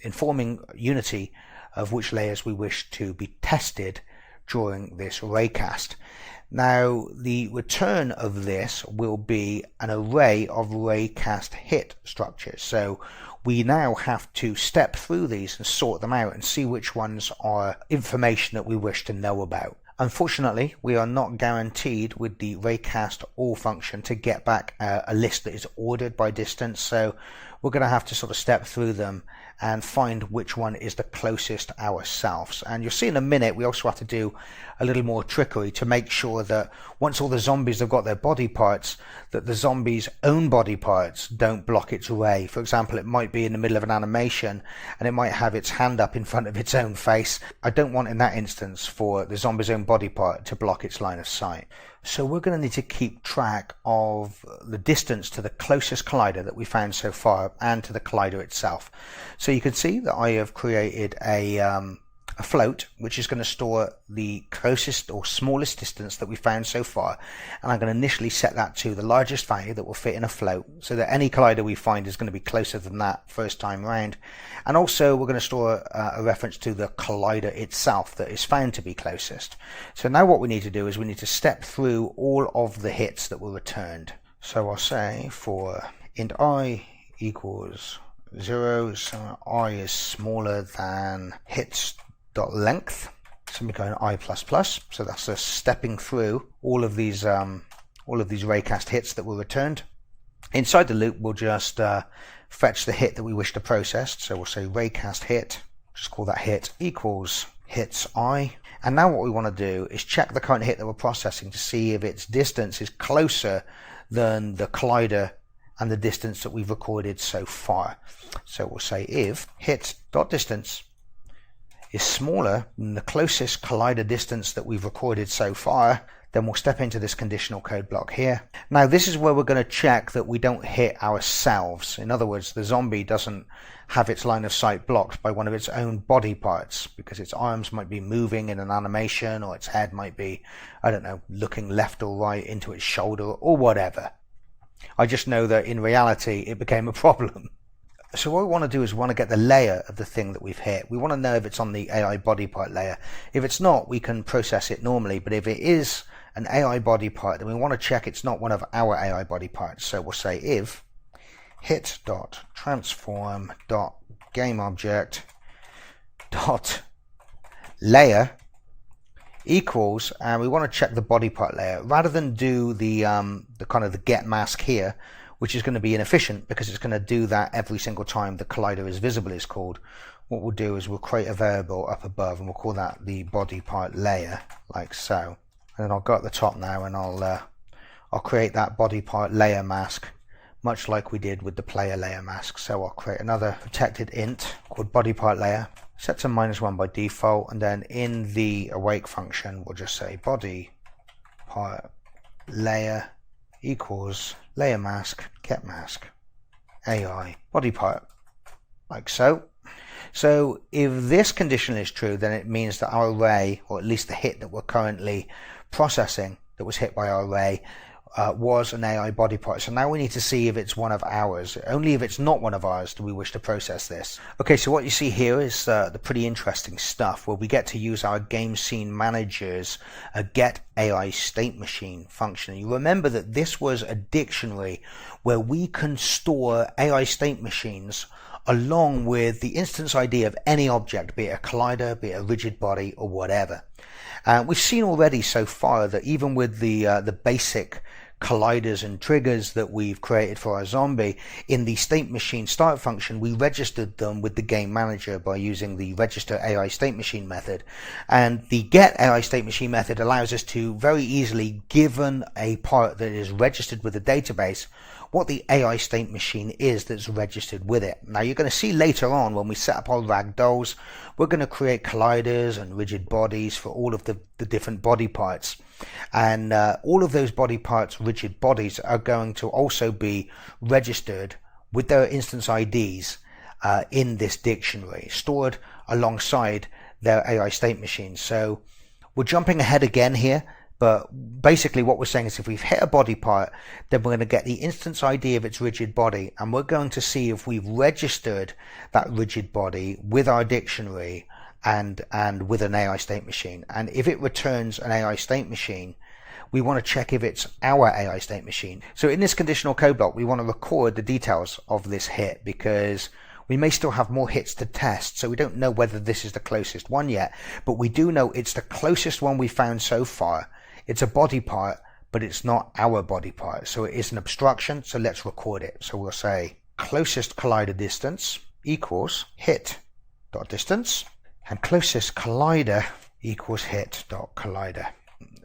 S1: informing Unity of which layers we wish to be tested during this raycast. Now, the return of this will be an array of raycast hit structures. So we now have to step through these and sort them out and see which ones are information that we wish to know about. Unfortunately, we are not guaranteed with the raycast all function to get back a list that is ordered by distance, so we're going to have to sort of step through them and find which one is the closest ourselves. And you'll see in a minute we also have to do a little more trickery to make sure that once all the zombies have got their body parts, that the zombies' own body parts don't block its way. For example, it might be in the middle of an animation and it might have its hand up in front of its own face. I don't want in that instance for the zombie's own body part to block its line of sight. So we're going to need to keep track of the distance to the closest collider that we found so far and to the collider itself. So you can see that I have created a float which is going to store the closest or smallest distance that we found so far, and I'm going to initially set that to the largest value that will fit in a float so that any collider we find is going to be closer than that first time round. And also we're going to store a reference to the collider itself that is found to be closest. So now what we need to do is we need to step through all of the hits that were returned. So I'll say for int I equals 0, so I is smaller than hits.length, so we go in I++, so that's us stepping through all of these raycast hits that were returned. Inside the loop we'll just fetch the hit that we wish to process, so we'll say raycast hit, just call that hit equals hits I, and now what we want to do is check the current hit that we're processing to see if its distance is closer than the collider and the distance that we've recorded so far. So we'll say if hit.distance is smaller than the closest collider distance that we've recorded so far, then we'll step into this conditional code block here. Now this is where we're going to check that we don't hit ourselves. In other words, the zombie doesn't have its line of sight blocked by one of its own body parts, because its arms might be moving in an animation, or its head might be, I don't know, looking left or right into its shoulder or whatever. I just know that in reality it became a problem. So what we want to do is we want to get the layer of the thing that we've hit. We want to know if it's on the AI body part layer. If it's not, we can process it normally, but if it is an AI body part, then we want to check it's not one of our AI body parts. So we'll say if hit.transform.gameObject.layer equals, and we want to check the body part layer rather than do the kind of the get mask here, which is going to be inefficient because it's going to do that every single time the collider is visible is called. What we'll do is we'll create a variable up above and we'll call that the body part layer, like so. And then I'll go at the top now and I'll create that body part layer mask much like we did with the player layer mask. So I'll create another protected int called body part layer, set to -1 by default, and then in the awake function we'll just say body part layer equals layer mask get mask AI body part, like so. So if this condition is true, then it means that our array, or at least the hit that we're currently processing that was hit by our array, was an AI body part. So now we need to see if it's one of ours. Only if it's not one of ours do we wish to process this. Okay, so what you see here is the pretty interesting stuff where we get to use our game scene manager's get AI state machine function. You remember that this was a dictionary where we can store AI state machines along with the instance ID of any object, be it a collider, be it a rigid body, or whatever. We've seen already so far that even with the basic colliders and triggers that we've created for our zombie, in the state machine start function we registered them with the game manager by using the register AI state machine method, and the get AI state machine method allows us to very easily, given a part that is registered with the database, what the AI state machine is that's registered with it. Now you're going to see later on when we set up our ragdolls, we're going to create colliders and rigid bodies for all of the different body parts, and all of those body parts, rigid bodies, are going to also be registered with their instance IDs in this dictionary, stored alongside their AI state machine. So we're jumping ahead again here, but basically what we're saying is if we've hit a body part, then we're going to get the instance ID of its rigid body, and we're going to see if we've registered that rigid body with our dictionary and with an AI state machine. And if it returns an AI state machine, we want to check if it's our AI state machine. So in this conditional code block, we want to record the details of this hit, because we may still have more hits to test. So we don't know whether this is the closest one yet, but we do know it's the closest one we found so far. It's a body part, but it's not our body part. So it is an obstruction. So let's record it. So we'll say closest collider distance equals hit dot distance, and closest collider equals hit dot collider.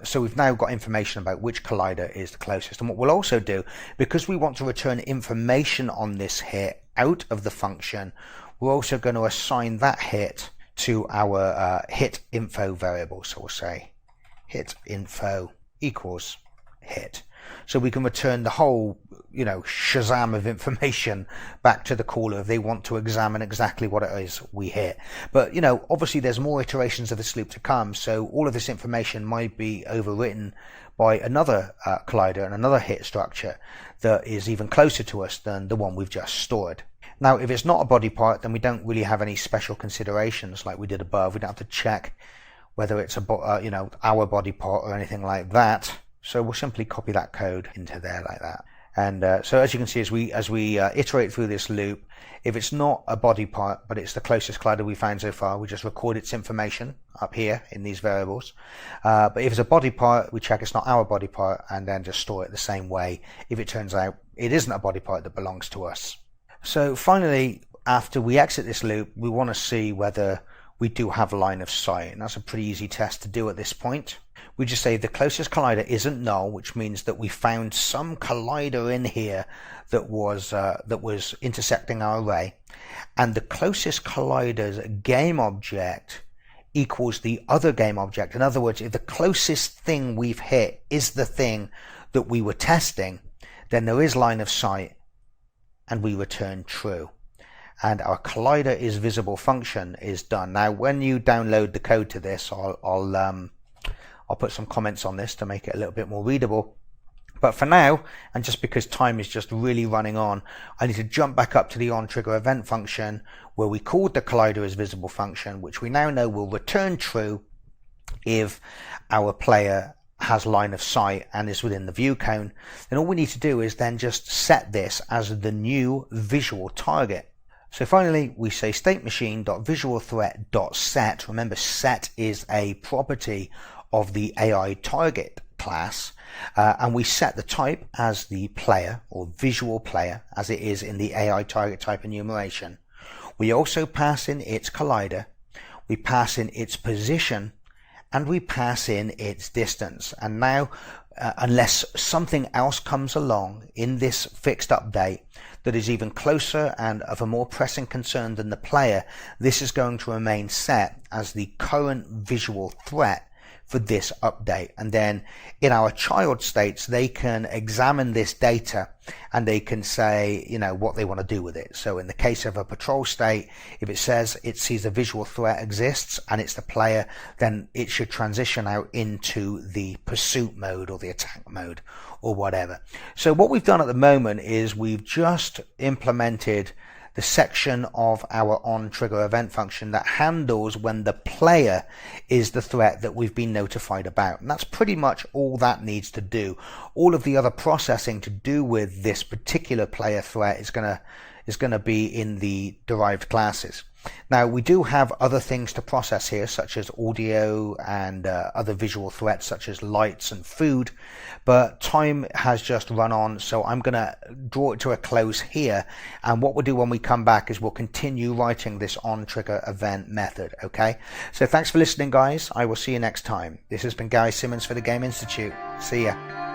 S1: So we've now got information about which collider is the closest. And what we'll also do, because we want to return information on this hit out of the function, we're also going to assign that hit to our hit info variable. So we'll say hit info equals hit. So we can return the whole, Shazam of information back to the caller if they want to examine exactly what it is we hit. But, obviously there's more iterations of this loop to come. So all of this information might be overwritten by another collider and another hit structure that is even closer to us than the one we've just stored. Now, if it's not a body part, then we don't really have any special considerations like we did above. We don't have to check whether it's our body part or anything like that. So we'll simply copy that code into there like that. And so as you can see, as we iterate through this loop, if it's not a body part, but it's the closest collider we found so far, we just record its information up here in these variables. But if it's a body part, we check it's not our body part and then just store it the same way if it turns out it isn't a body part that belongs to us. So finally, after we exit this loop, we want to see whether we do have line of sight. And that's a pretty easy test to do at this point. We just say the closest collider isn't null, which means that we found some collider in here that was intersecting our array, and the closest collider's game object equals the other game object. In other words, if the closest thing we've hit is the thing that we were testing, then there is line of sight, and we return true. And our collider is visible function is done. Now, when you download the code to this, I'll put some comments on this to make it a little bit more readable. But for now, and just because time is just really running on, I need to jump back up to the onTrigger event function where we called the collider as visible function, which we now know will return true if our player has line of sight and is within the view cone. Then all we need to do is then just set this as the new visual target. So finally, we say stateMachine.visualThreat.set. Remember, set is a property of the AI target class, and we set the type as the player or visual player as it is in the AI target type enumeration. We also pass in its collider, we pass in its position, and we pass in its distance. And now, unless something else comes along in this fixed update that is even closer and of a more pressing concern than the player, this is going to remain set as the current visual threat for this update. And then in our child states, they can examine this data and they can say, what they want to do with it. So in the case of a patrol state, if it says it sees a visual threat exists and it's the player, then it should transition out into the pursuit mode or the attack mode or whatever. So what we've done at the moment is we've just implemented the section of our onTrigger event function that handles when the player is the threat that we've been notified about. And that's pretty much all that needs to do. All of the other processing to do with this particular player threat is going to be in the derived classes. Now, we do have other things to process here, such as audio and other visual threats, such as lights and food, but time has just run on, so I'm going to draw it to a close here. And what we'll do when we come back is we'll continue writing this onTrigger event method, okay? So thanks for listening, guys. I will see you next time. This has been Gary Simmons for the Game Institute. See ya.